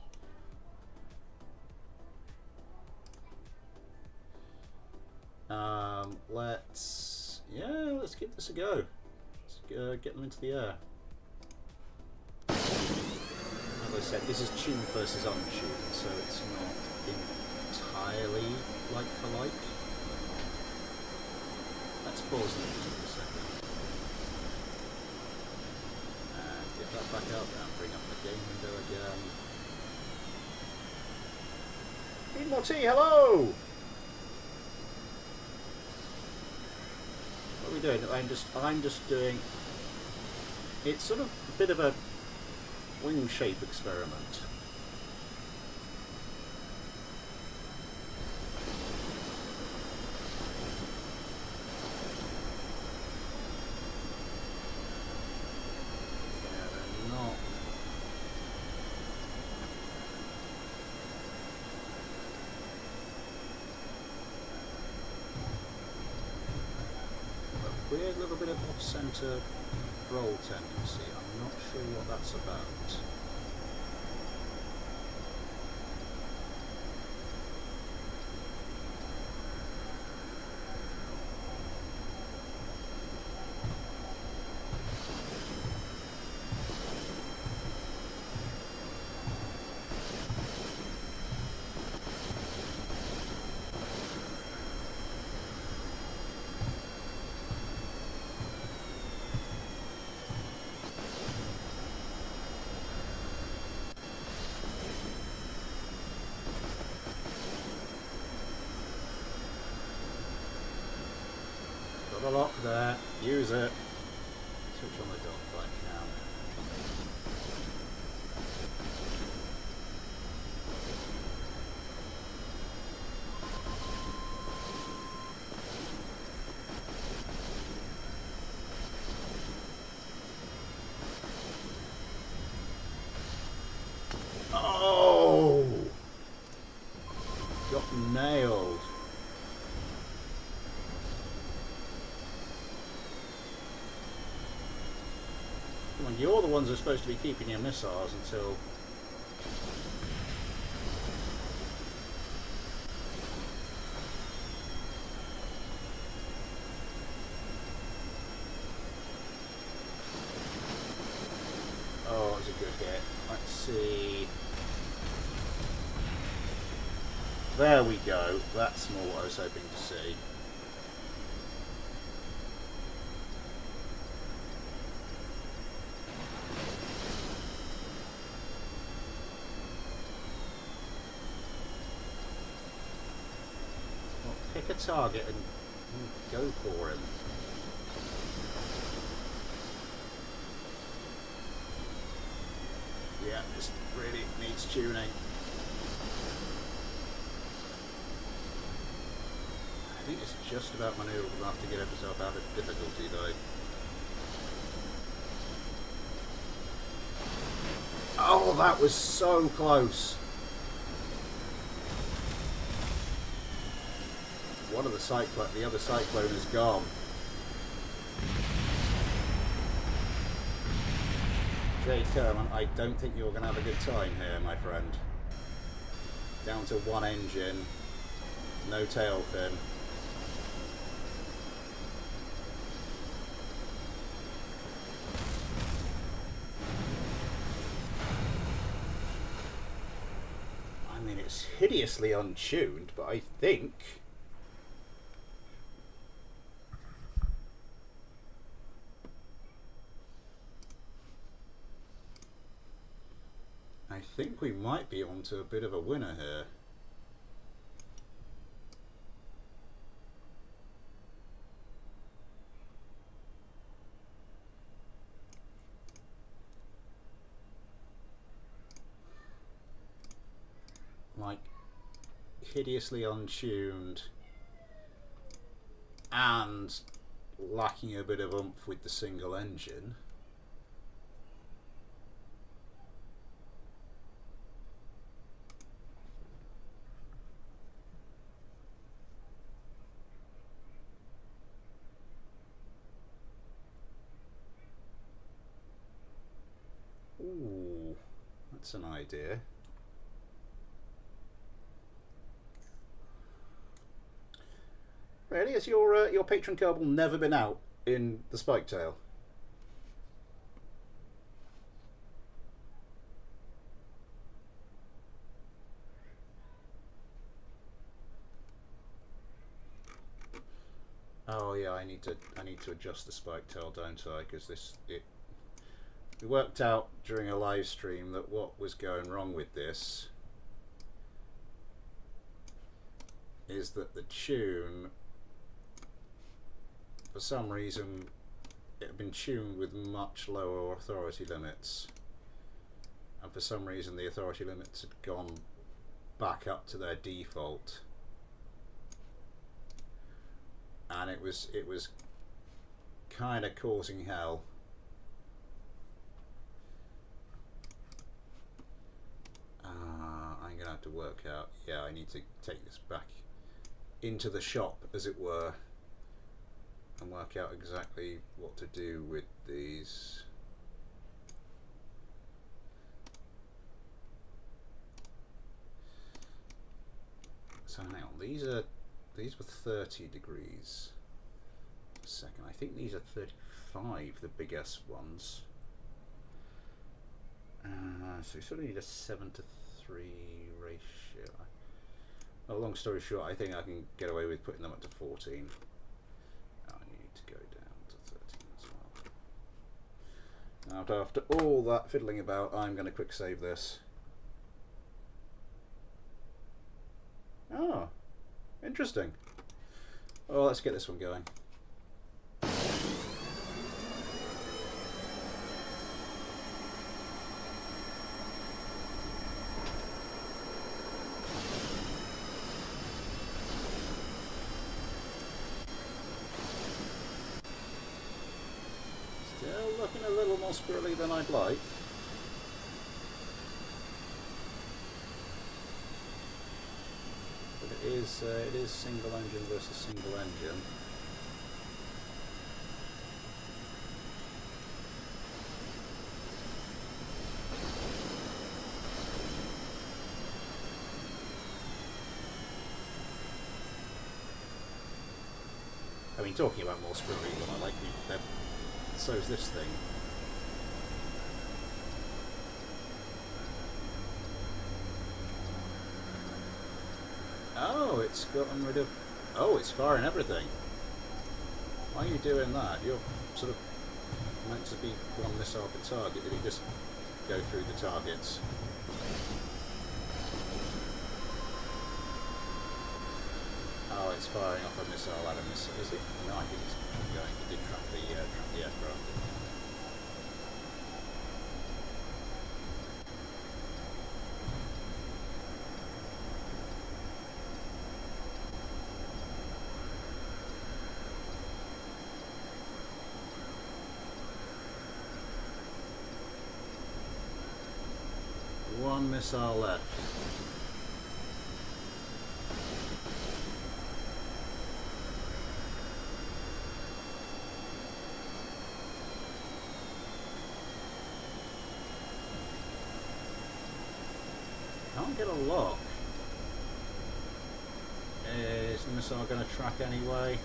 Let's give this a go. Let's get them into the air. As I said, this is tuned versus untuned, so it's not entirely like for like. Let's pause this for a second. And get that back up and bring up the game window again. Need more tea, hello! What are we doing? I'm just doing, it's sort of a bit of a wing shape experiment. Yeah, they're not. A weird little bit of off-center roll tendency. I'm not sure what that's about. Got a lock there. Use it. Switch on the dogfight now. Oh! Got nailed. Come on, you're the ones who are supposed to be keeping your missiles until... Oh, that was a good hit. Let's see... There we go. That's more what I was hoping to see. Well, pick a target and go for him. Yeah, this really needs tuning. think it's just about manoeuvrable enough to get herself out of difficulty, though. Oh, that was so close. One of the other cyclone is gone. Jay Kerman, I don't think you're going to have a good time here, my friend. Down to one engine, no tail fin. I mean, it's hideously untuned, but I think... we might be onto a bit of a winner here. Like, hideously untuned and lacking a bit of oomph with the single engine. Ooh, that's an idea. Really? Has your patron Kerbal never been out in the spike tail? Oh yeah, I need to adjust the spike tail, don't I? Because we worked out during a live stream that what was going wrong with this is that the tune, for some reason, it had been tuned with much lower authority limits, and for some reason the authority limits had gone back up to their default, and it was kind of causing hell. I'm gonna have to work out. Yeah, I need to take this back into the shop, as it were, and work out exactly what to do with these. So hang on, these were 30 degrees a second. I think these are 35, the big S ones. So you sort of need a 7:3 ratio. Well, long story short, I think I can get away with putting them up to 14. Oh, and you need to go down to 13 as well. Now, after all that fiddling about, I'm going to quick save this. Oh, interesting. Well, let's get this one going. Looking a little more squirrely than I'd like. But it is single engine versus single engine. I mean, talking about more squirrely than I like, so is this thing. Oh, it's gotten rid of... Oh, it's firing everything. Why are you doing that? You're sort of meant to be one missile per target. Did he just go through the targets? Oh, it's firing off a missile and a missile. Is it? No, I think it's going. It did trap the aircraft. one missile left. Can't get a lock. Is the missile going to track anyway?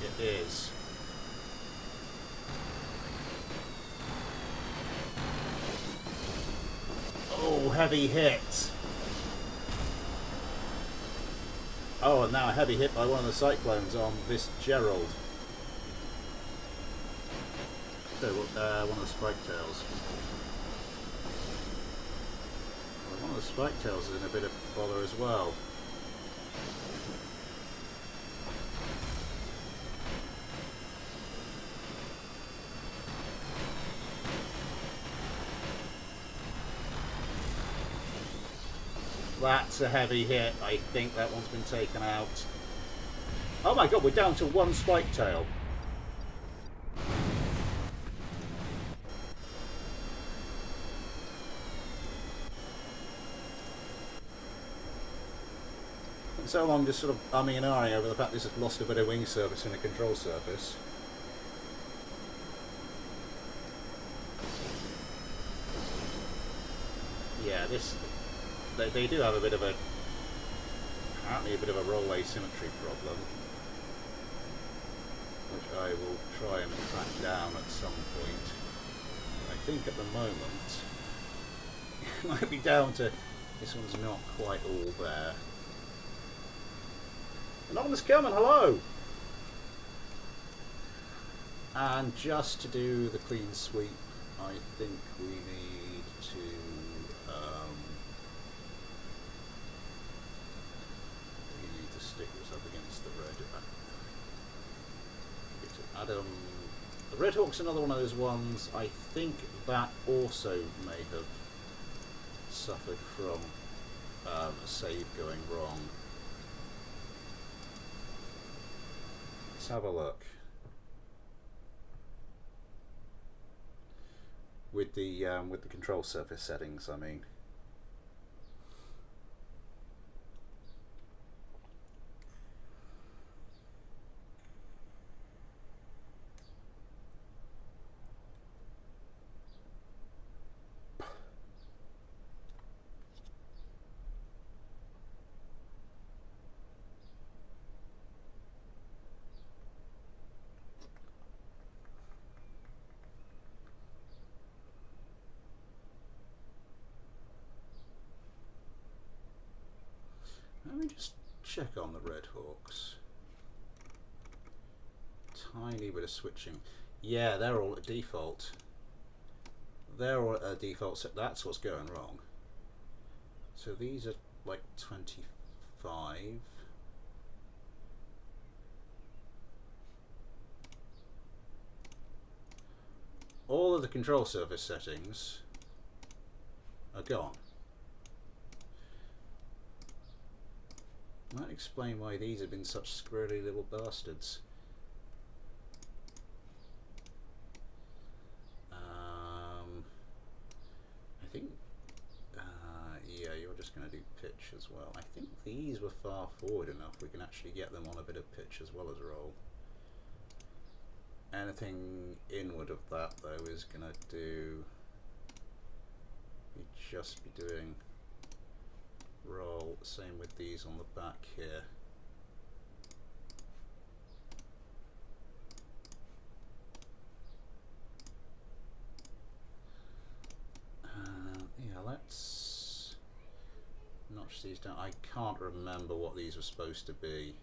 It is. Oh, heavy hit. Oh, and now a heavy hit by one of the cyclones on this Gerald. So, one of the spike tails. Well, one of the spike tails is in a bit of bother as well. That's a heavy hit. I think that one's been taken out. Oh my god, we're down to one spike tail. And so long just sort of umming and ahhing over the fact this has lost a bit of wing surface in a control surface. Yeah, this... They do have a bit of a, apparently a bit of a roll asymmetry problem, which I will try and track down at some point. I think at the moment, it might be down to, this one's not quite all there. Anonymous Kerman, hello! And just to do the clean sweep, I think we need to stick this up against the red. Adam, the Red Hawk's another one of those ones. I think that also may have suffered from a save going wrong. Let's have a look. With the control surface settings, I mean. Let me just check on the Red Hawks. Tiny bit of switching. Yeah, they're all at default. They're all at default, so that's what's going wrong. So these are like 25. All of the control surface settings are gone. Might explain why these have been such squirrely little bastards. I think, yeah, you're just going to do pitch as well. I think these were far forward enough we can actually get them on a bit of pitch as well as roll. Anything inward of that though is going to do, just be doing roll. Same with these on the back here. Yeah, let's notch these down. I can't remember what these were supposed to be.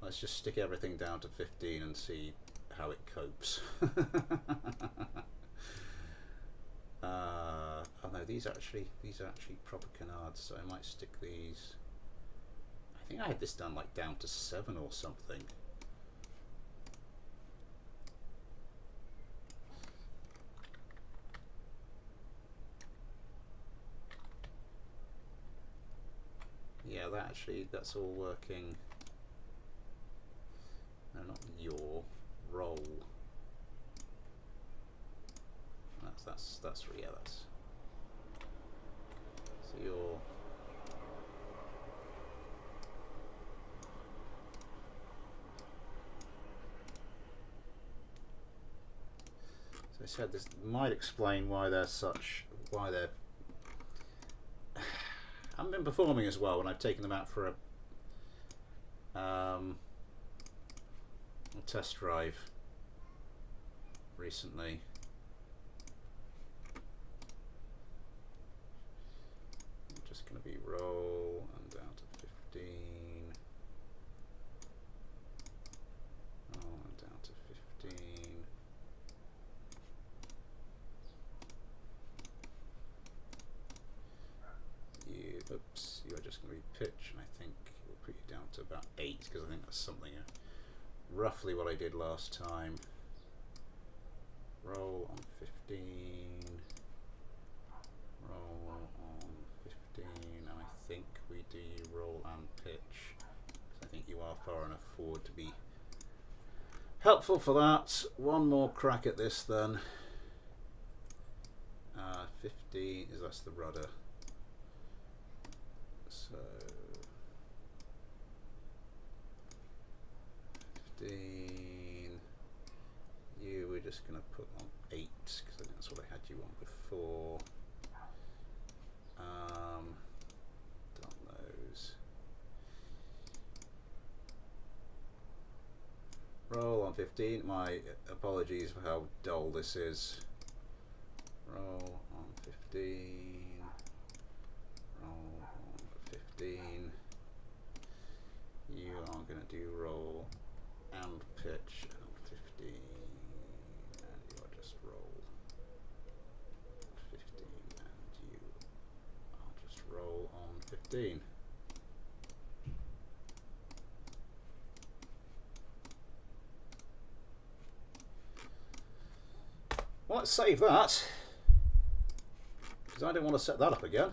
Let's just stick everything down to 15 and see how it copes. Oh no, these are actually proper canards, so I might stick these. I think I had this done like down to 7 or something. Yeah, that's all working. No, not your roll. That's yeah, that's. They said this might explain why they're such. Why they're. Haven't been performing as well when I've taken them out for a test drive recently. I'm just going to be roll and down to 15. Roll and down to 15. Oops, you are just going to be pitch, and I think we'll put you down to about 8 because I think that's something roughly what I did last time. Roll on 15. Roll on 15, and I think we do roll and pitch because I think you are far enough forward to be helpful for that. One more crack at this then. 50 is that's the rudder. So 15. You we're just going to put on 8 because I think that's what I had you on before. Done those. Roll on 15. My apologies for how dull this is. Roll on 15. Roll on 15. You are going to do roll and pitch on 15. And you are just roll 15. And you are just roll on 15. Well, let's save that, because I don't want to set that up again.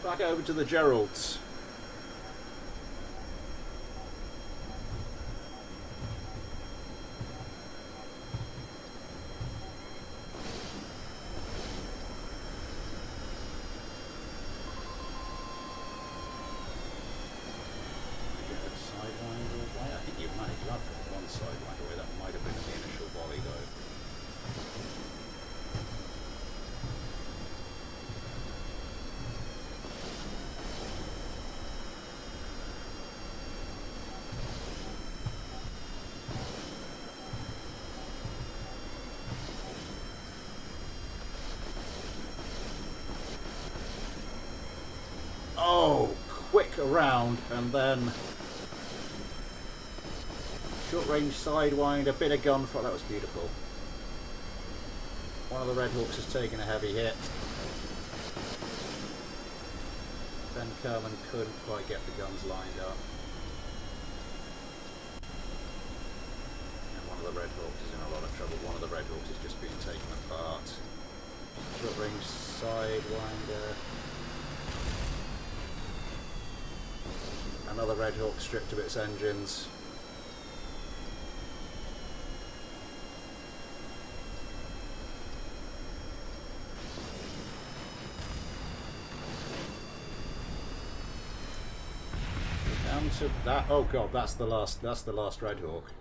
Back over to the Geralds. I think you managed that for one sidewinder away. That might have been in the initial volley though. Oh, quick around and then short range sidewind, a bit of gunfire. That was beautiful. One of the Red Hawks has taken a heavy hit. Ben Kerman couldn't quite get the guns lined up. And one of the Red Hawks is in a lot of trouble. One of the Red Hawks is just being taken apart. Short range sidewinder. Another Red Hawk stripped of its engines. Down to that. Oh god, that's the last Red Hawk.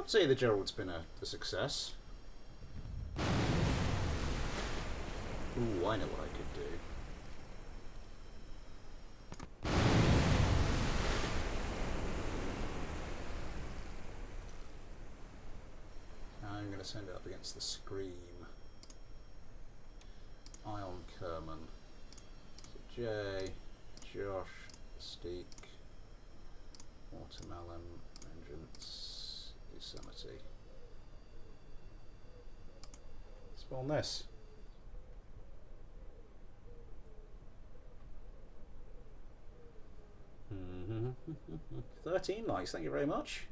I'd say the Gerald's been a success. Ooh, I know what I could do. I'm going to send it up against the Scream. Ion Kerman. So Jay, Josh, Steak, Watermelon, Vengeance, Yosemite. Spawn this. 13 likes, thank you very much.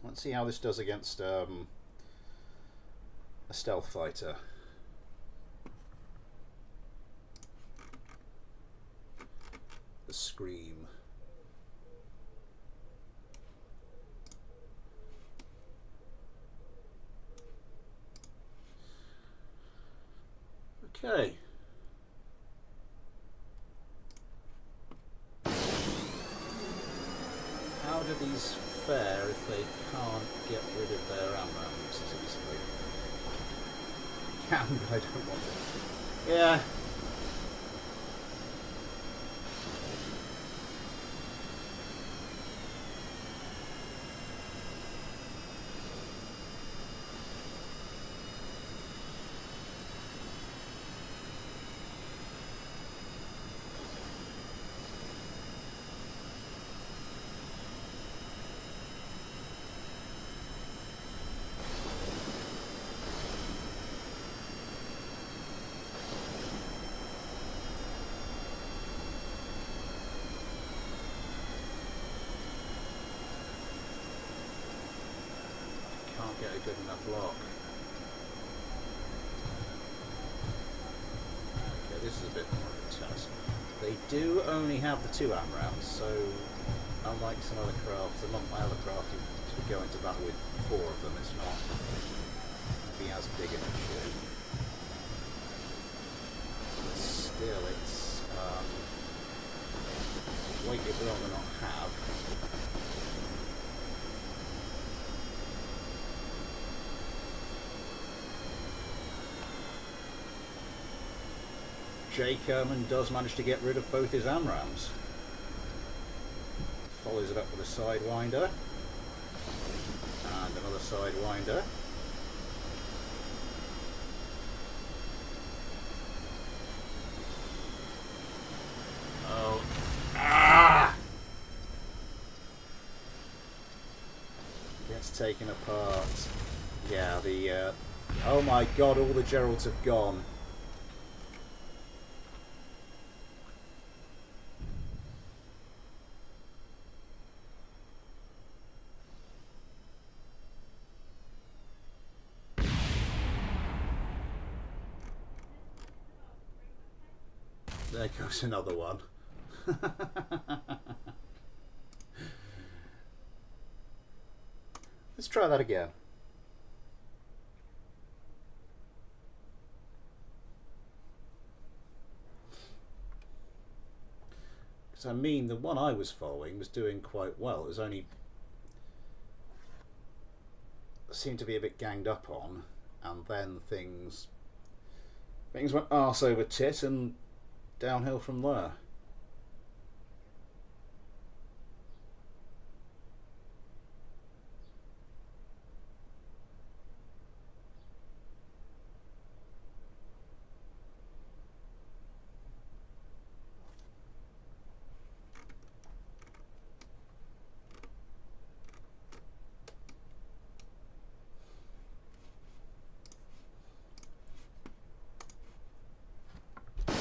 Let's see how this does against a stealth fighter. The Scream. Okay. How do these fare if they can't get rid of their AMRAAMs, basically? Can, but I don't want it. Yeah. Get a good enough lock. Okay, this is a bit more of a test. They do only have the 2 AMRAAMs, so unlike some other crafts, my other craft to go into battle with 4 of them, it's not going to be as big an issue. But still, it's weight you'd rather not have. Jay Kerman does manage to get rid of both his AMRAAMs. Follows it up with a Sidewinder. And another Sidewinder. Oh. Ah! Gets taken apart. Yeah, the... oh my god, all the Geralds have gone. There goes another one. Let's try that again. Because I mean, the one I was following was doing quite well. It was only seemed to be a bit ganged up on, and then things went arse over tit and downhill from there.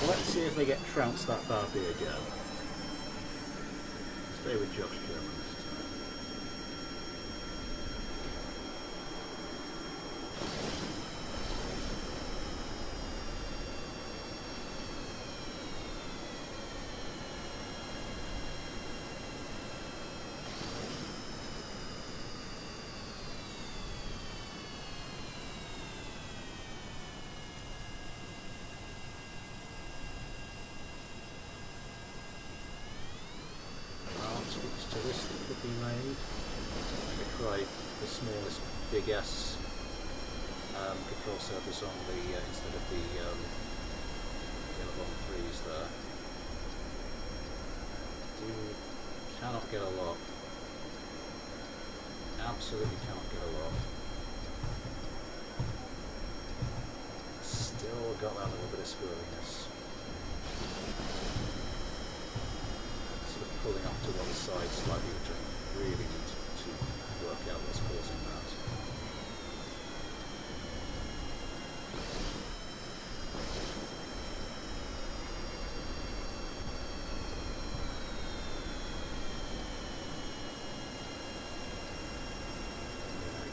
Let's see if they get trounced that badly again. Stay with Josh Kerman this time. big S control surface on the instead of the yellow on 3s there. Cannot get a lock. Absolutely cannot get a lock. Still got that little bit of squirreliness. Sort of pulling off to one side slightly, which I really need to work out what's causing that.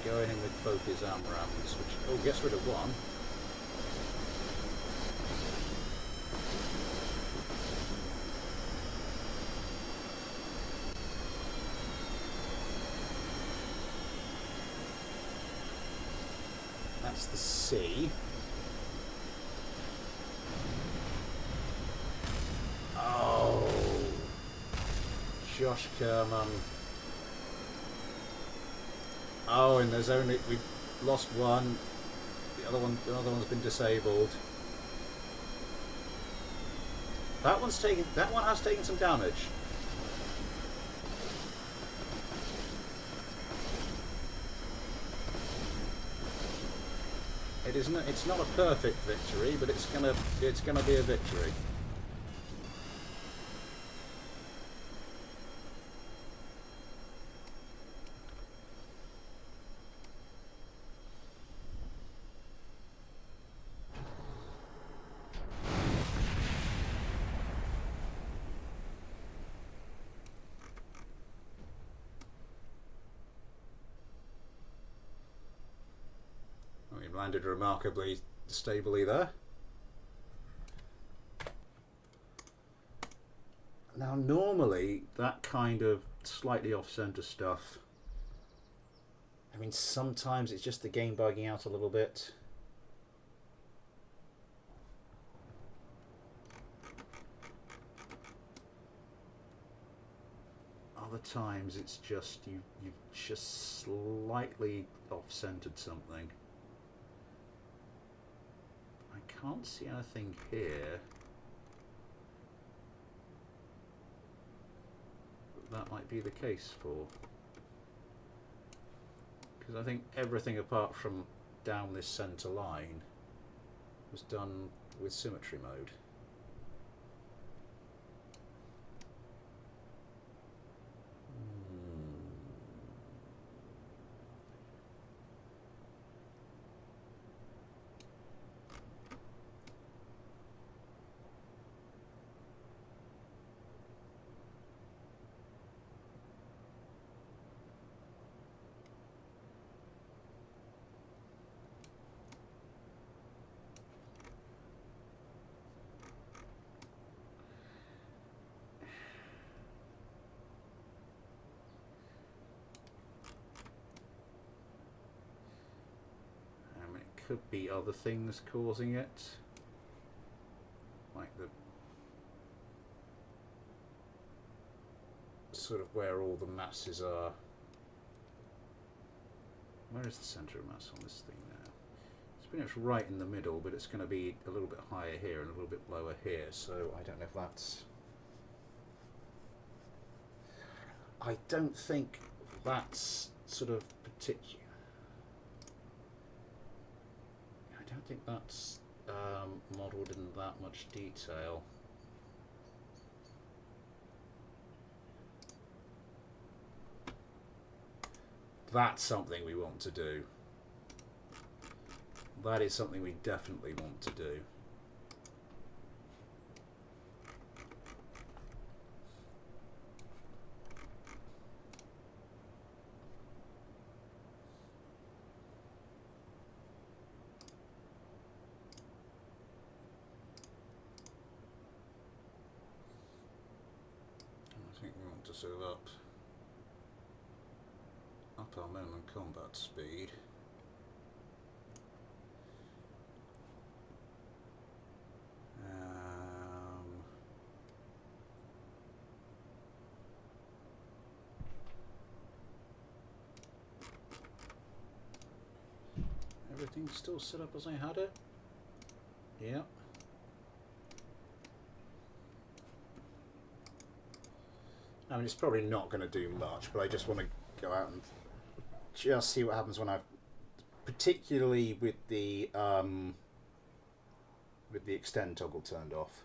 Going in with both his AMRAMs, which gets rid of one. That's the C. Oh, Josh Kerman. Oh, and we've lost one. The other one's been disabled. That one has taken some damage. It's not a perfect victory, but it's gonna be a victory. Landed remarkably stably there. Now normally that kind of slightly off-center stuff, I mean sometimes it's just the game bugging out a little bit. Other times it's just you've just slightly off-centered something. I can't see anything here. That might be the case for. Because I think everything apart from down this center line was done with symmetry mode. Could be other things causing it, like the sort of where all the masses are. Where is the center of mass on this thing now? It's pretty much right in the middle, but it's going to be a little bit higher here and a little bit lower here, so I don't know if that's... I don't think that's sort of particular. I don't think that's modelled in that much detail. That's something we want to do. That is something we definitely want to do. To sort of up our minimum combat speed. everything still set up as I had it? Yeah. I mean, it's probably not going to do much, but I just want to go out and just see what happens when I've, particularly with the extend toggle turned off.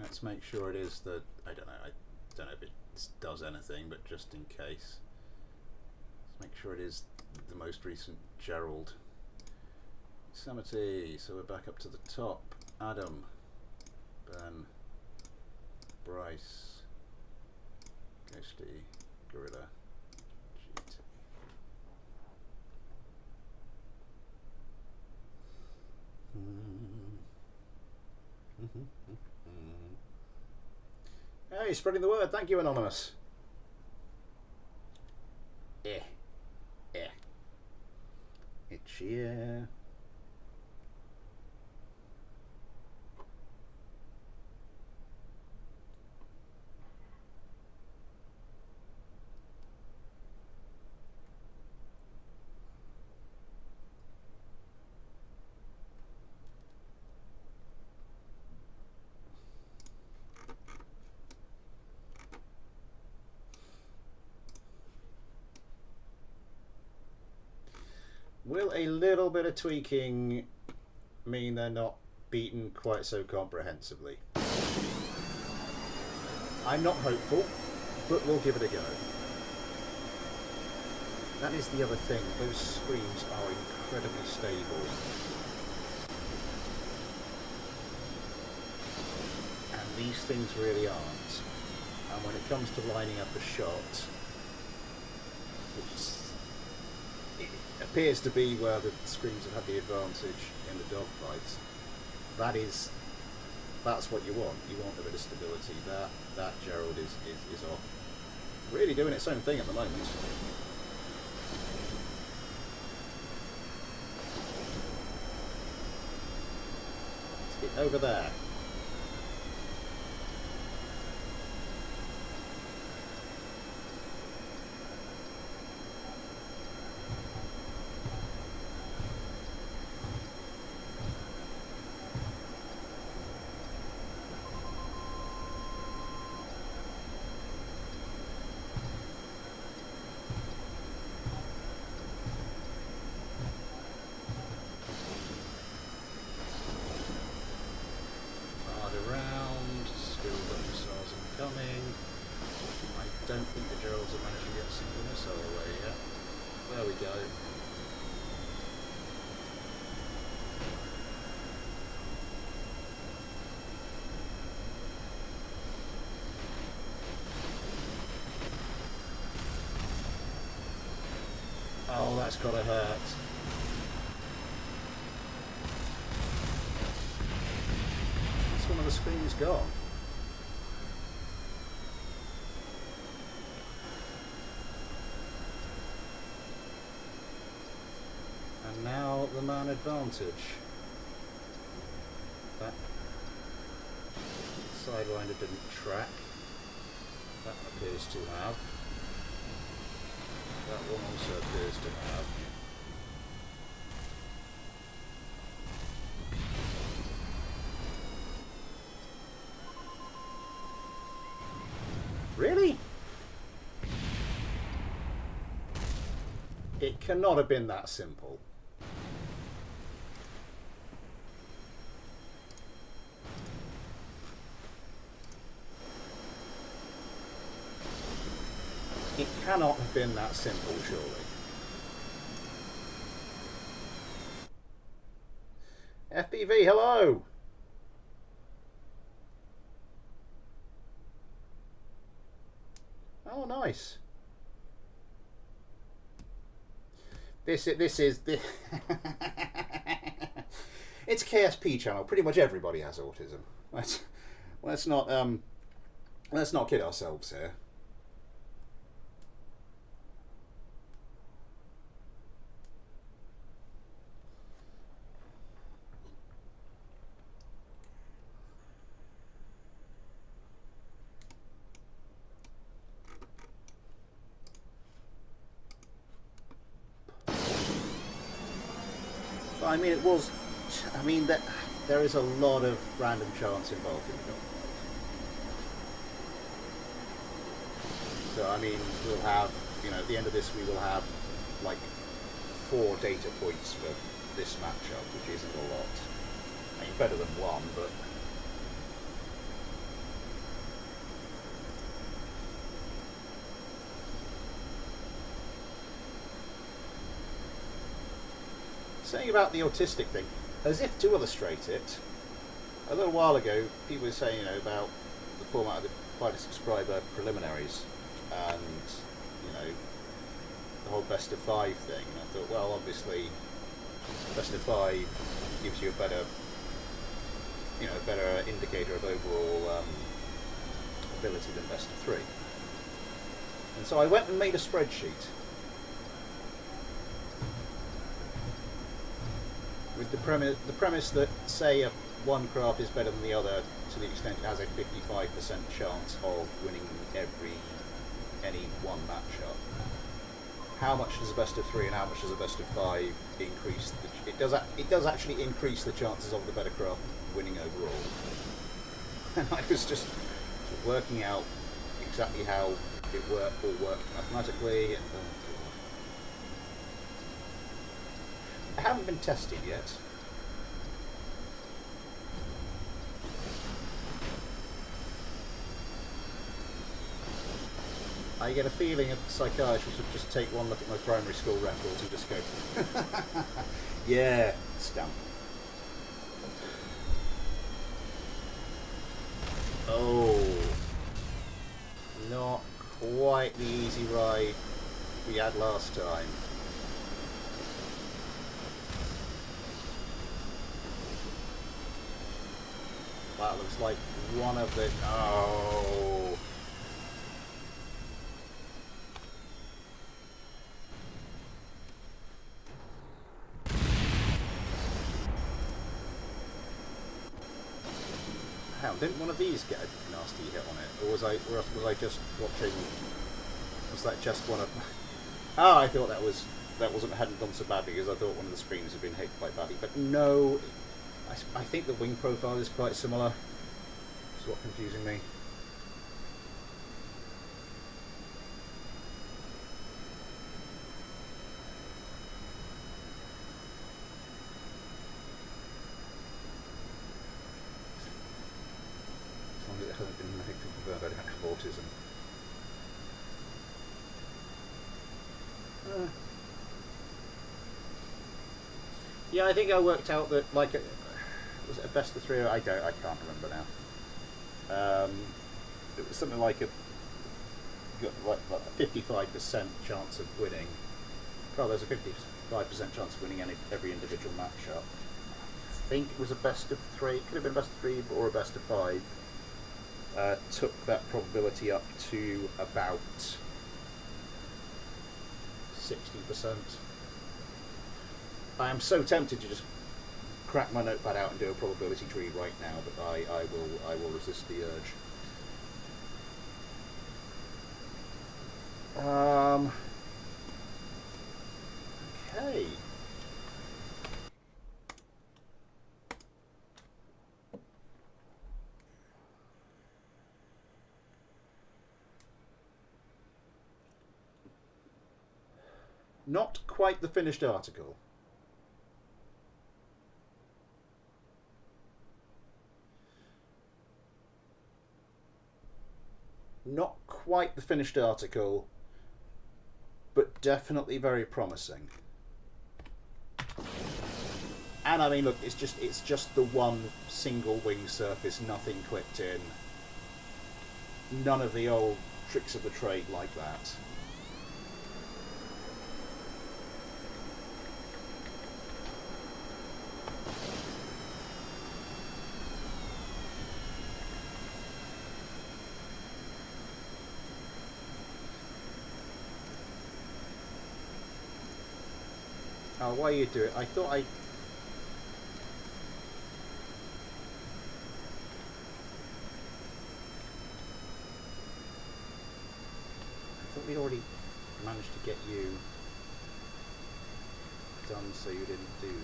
Let's make sure it is the, I don't know if it does anything, but just in case, let's make sure it is the most recent Gerald. Yosemite, so we're back up to the top. Adam, Ben, Bryce, Ghosty, Gorilla, GT. Hey, spreading the word. Thank you, Anonymous. It's here. Will a little bit of tweaking mean they're not beaten quite so comprehensively? I'm not hopeful, but we'll give it a go. That is the other thing, those screens are incredibly stable. And these things really aren't. And when it comes to lining up a shot, it appears to be where the screens have had the advantage in the dogfights. That's what you want. You want a bit of stability. That Gerald is off. Really doing its own thing at the moment. Let's get over there. Oh, that's gotta hurt. That's one of the screens gone. And now the man advantage. That sidewinder didn't track. That appears to have. That one also appears to have. Really? It cannot have been that simple. It cannot have been that simple, surely. FBV, hello! Oh, nice. This is the. It's a KSP channel. Pretty much everybody has autism. Let's not kid ourselves here. But I mean, it was. I mean that there is a lot of random chance involved in the dogfight. So I mean, we'll have, at the end of this, we will have like 4 data points for this matchup, which isn't a lot. I mean, better than 1, but. Saying about the autistic thing, as if to illustrate it, a little while ago, people were saying, about the format of the fighter subscriber preliminaries, and the whole best of 5 thing. And I thought, well, obviously, best of 5 gives you a better indicator of overall ability than best of 3. And so I went and made a spreadsheet with the premise that, say, one craft is better than the other to the extent it has a 55% chance of winning any one matchup. How much does a best of 3 and how much does a best of 5 increase? It does actually increase the chances of the better craft winning overall. And I was just working out exactly how it all worked mathematically, and I haven't been tested yet. I get a feeling a psychiatrist would just take one look at my primary school records and just go, yeah, stamp. Oh, not quite the easy ride we had last time. That looks like one of the... Oh. How didn't one of these get a nasty hit on it, or was I just watching? Was that just one of? Oh, I thought hadn't done so badly, because I thought one of the screens had been hit quite badly, but no. I think the wing profile is quite similar. That's what's confusing me. As long as it hasn't been medically confirmed I don't have autism. Yeah, I think I worked out that, like, was it a best of 3? I can't remember now. It was something like you got like a 55% chance of winning. Oh, there's a 55% chance of winning every individual matchup. I think it was a best of 3. It could have been a best of 3 or a best of 5. Took that probability up to about 60%. I am so tempted to just crack my notepad out and do a probability tree right now, but I will resist the urge. Okay. Not quite the finished article. Not quite the finished article, but definitely very promising. And I mean, look, it's just the one single wing surface, nothing clipped in. None of the old tricks of the trade like that. Oh, why you do it? I thought we'd already managed to get you done so you didn't do that.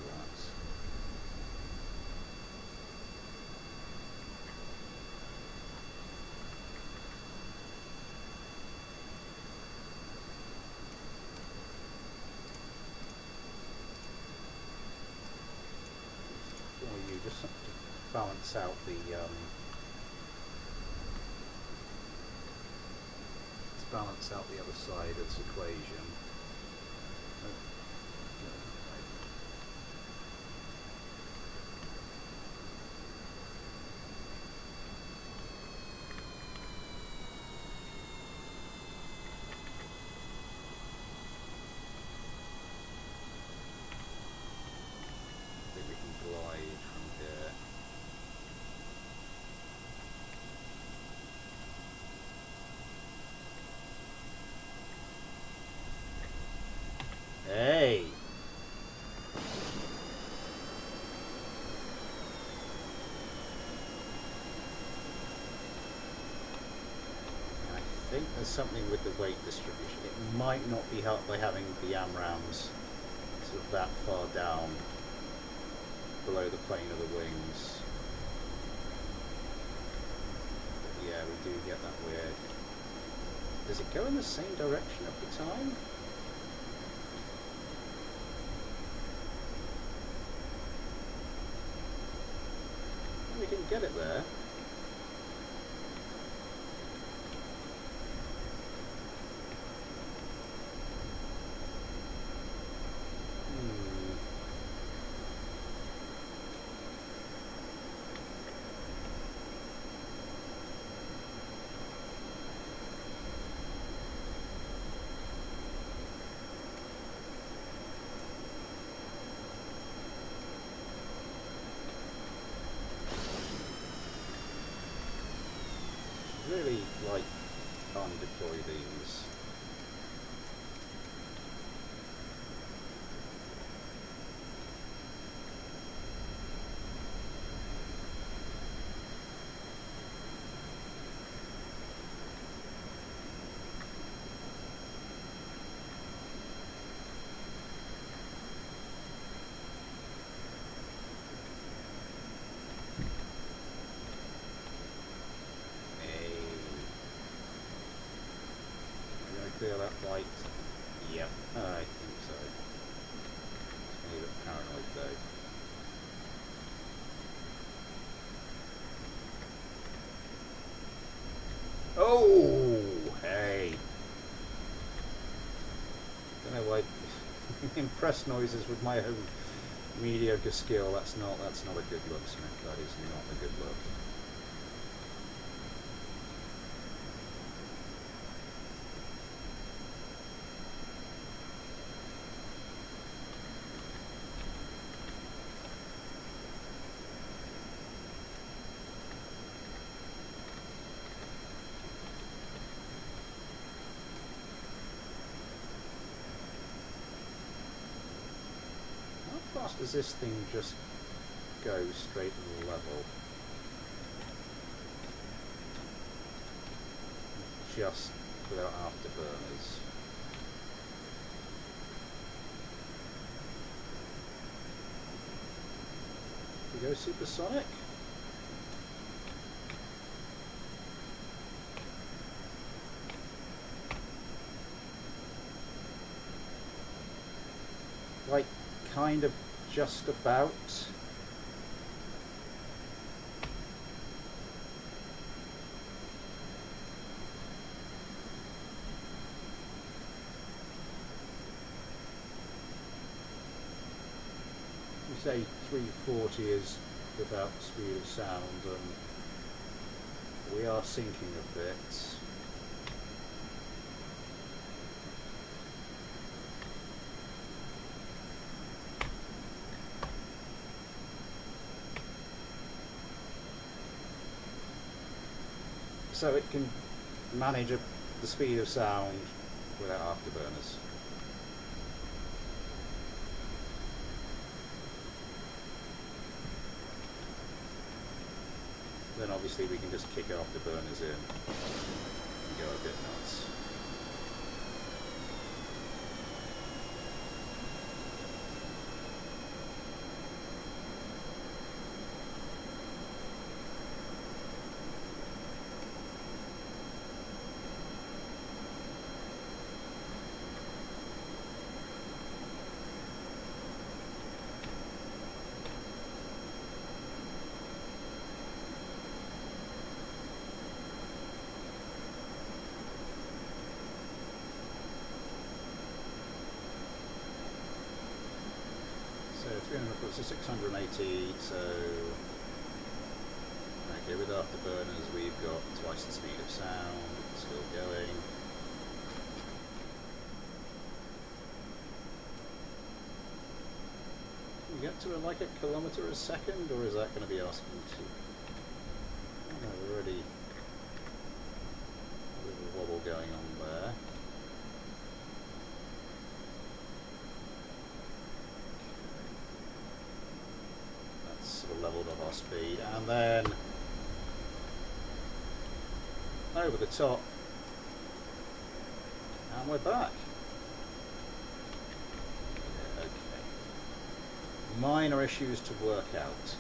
Or you just have to balance out the balance out the other side of this equation. I think we can glide from here. Hey! I think there's something with the weight distribution. It might not be helped by having the AMRAAMs sort of that far down below the plane of the wings. But yeah, we do get that weird. Does it go in the same direction every time? We didn't get it there. Really like undeploy these. Clear that light. Yep, I think so. It's a little bit paranoid though. Oh, hey. Don't know why. Impress noises with my own mediocre skill. That's not a good look, Smith. That is not a good look. How fast does this thing just go straight and level? Just without afterburners. We go supersonic? Like, kind of just about. You say 340 is about the speed of sound, and we are sinking a bit. So it can manage the speed of sound without afterburners. obviously we can just kick afterburners in and go a bit nuts. So 300 foot, so 680, so okay, with afterburners we've got twice the speed of sound, still going. Can we get to like a kilometre a second, or is that going to be asking too? Oh no, we're already a little wobble going on there. Sort of leveled off our speed, and then over the top, and we're back. Yeah, okay. Minor issues to work out.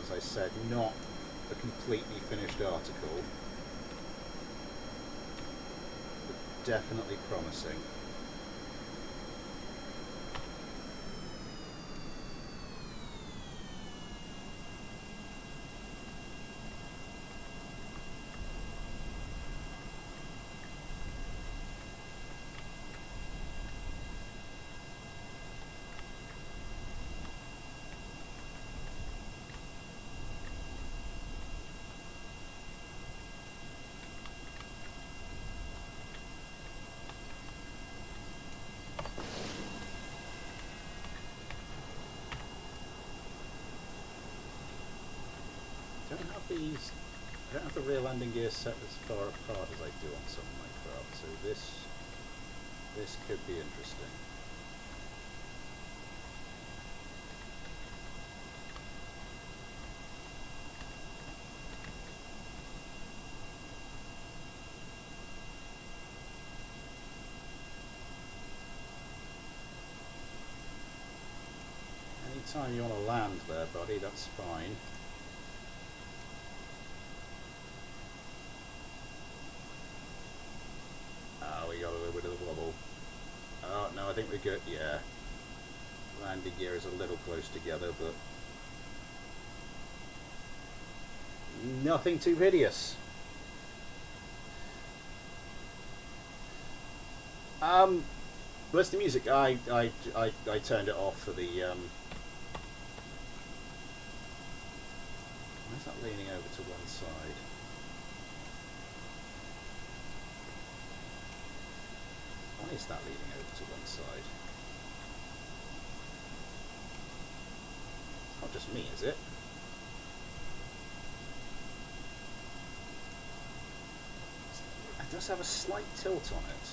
As I said, not a completely finished article. Definitely promising. I don't have the rear landing gear set as far apart as I do on some of my craft, so this could be interesting. Anytime you want to land there, buddy, that's fine. We got a little bit of the wobble. Oh, no, I think we're good. Yeah. Landing gear is a little close together, but nothing too hideous. Where's the music? I turned it off for the where's that leaning over to one side? Why is that leaning over to one side? It's not just me, is it? It does have a slight tilt on it.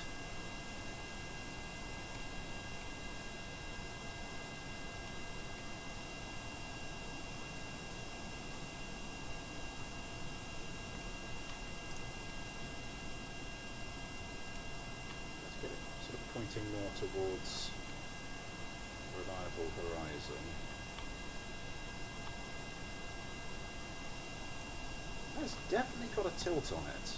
Pointing more towards reliable horizon. That's definitely got a tilt on it.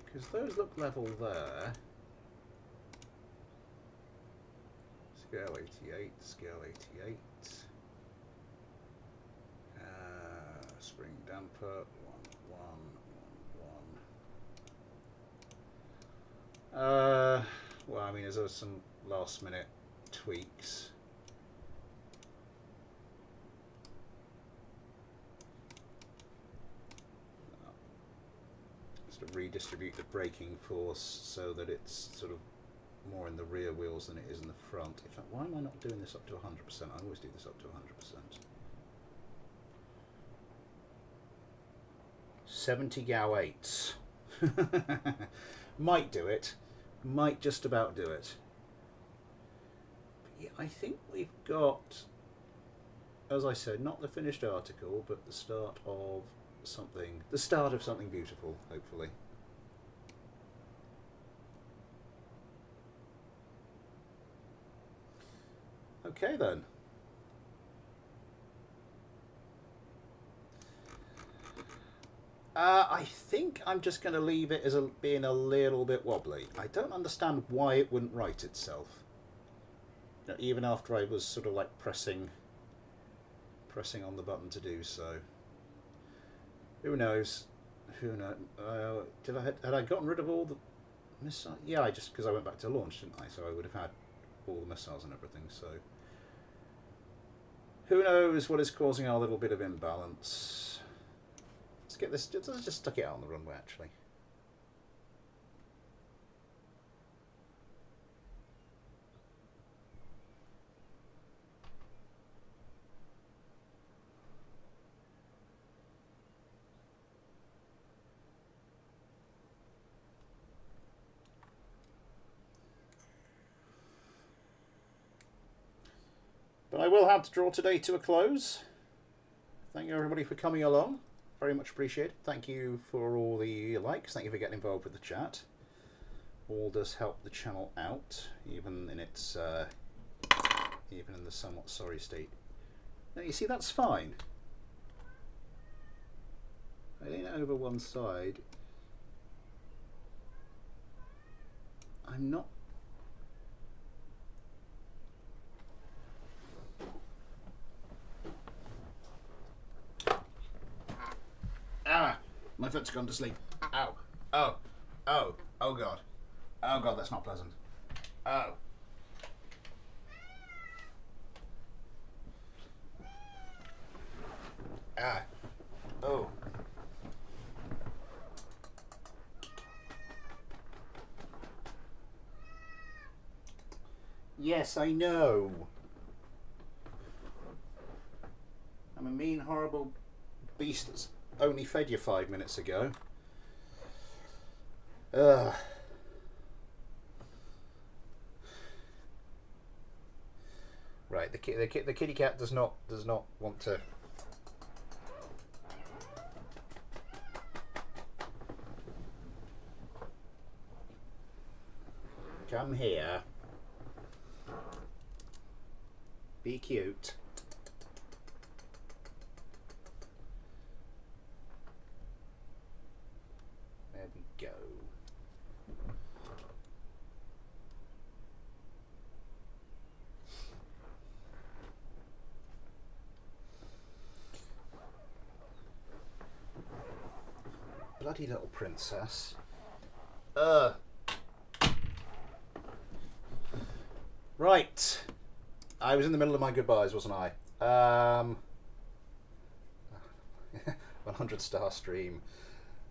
Because those look level there. Scale 88, scale 88. Spring damper, 1, 1, 1, 1. Well, I mean, there's some last minute tweaks. redistribute the braking force so that it's sort of more in the rear wheels than it is in the front. In fact, why am I not doing this up to 100%? I always do this up to 100%. 70 GAU 8s. Might do it. Might just about do it. But yeah, I think we've got, as I said, not the finished article, but the start of something. The start of something beautiful, hopefully. Okay then. I think I'm just going to leave it as being a little bit wobbly. I don't understand why it wouldn't right itself. You know, even after I was sort of like pressing on the button to do so. Who knows? Who knows? Had I gotten rid of all the missiles? Yeah, because I went back to launch, didn't I? So I would have had all the missiles and everything. So who knows what is causing our little bit of imbalance? Let's get this. Let's just stuck it out on the runway, actually. But I will have to draw today to a close. Thank you everybody for coming along. Very much appreciated. Thank you for all the likes. Thank you for getting involved with the chat. All does help the channel out, even in its even in the somewhat sorry state. Now you see that's fine. I lean it over one side. I'm not. Ah, my foot's gone to sleep. Ow. Oh. Oh. Oh God. Oh God, that's not pleasant. Oh. Ah. Oh. Yes, I know. I'm a mean, horrible beast that's only fed you 5 minutes ago. Right, the kitty cat does not want to. Come here. Be cute. There we go. Bloody little princess. Right. I was in the middle of my goodbyes, wasn't I? 100-star stream.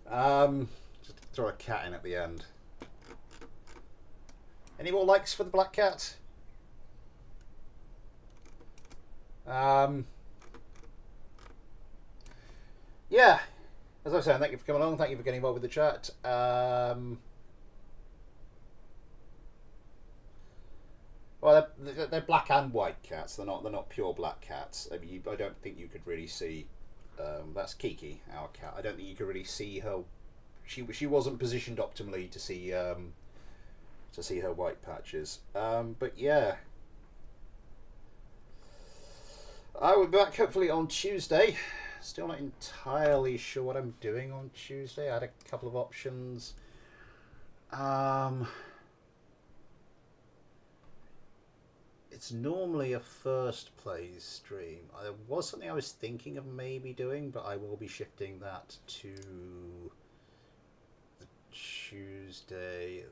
Just throw a cat in at the end. Any more likes for the black cat? Yeah. As I was saying, thank you for coming along. Thank you for getting involved with the chat. Well, they're black and white cats. They're not pure black cats. I mean, I don't think you could really see. That's Kiki, our cat. I don't think you could really see her. She wasn't positioned optimally to see her white patches. But yeah, I will be back hopefully on Tuesday. Still not entirely sure what I'm doing on Tuesday. I had a couple of options. It's normally a first plays stream. There was something I was thinking of maybe doing, but I will be shifting that to the Tuesday,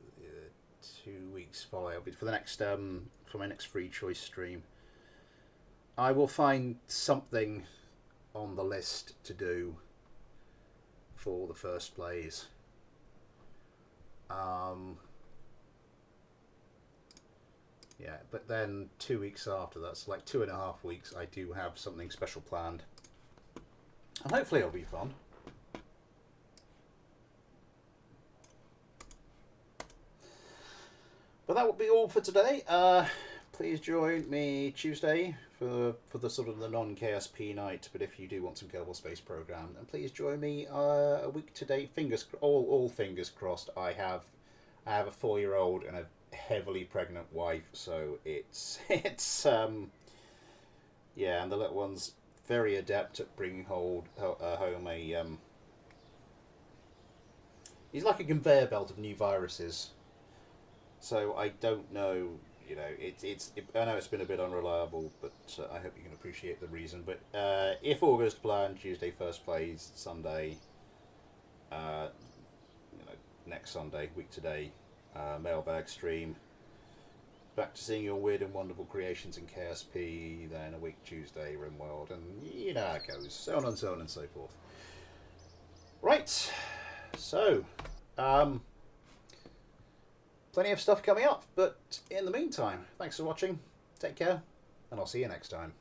2 weeks following. It'll be for the next for my next free choice stream. I will find something on the list to do for the first plays. Yeah, but then 2 weeks after, that's like 2.5 weeks, I do have something special planned. And hopefully it'll be fun. But that will be all for today. Please join me Tuesday for the sort of the non-KSP night. But if you do want some Kerbal Space Program, then please join me a week today. All fingers crossed. I have a 4-year-old and a heavily pregnant wife, so it's yeah, and the little one's very adept at bringing home a he's like a conveyor belt of new viruses. So I don't know, you know, I know it's been a bit unreliable, but I hope you can appreciate the reason. But if August planned, Tuesday first plays, Sunday, next Sunday, week today, mailbag stream. Back to seeing your weird and wonderful creations in KSP, then a week Tuesday, RimWorld, and you know how it goes, so on and so on and so forth. Right, so, plenty of stuff coming up, but in the meantime, thanks for watching, take care, and I'll see you next time.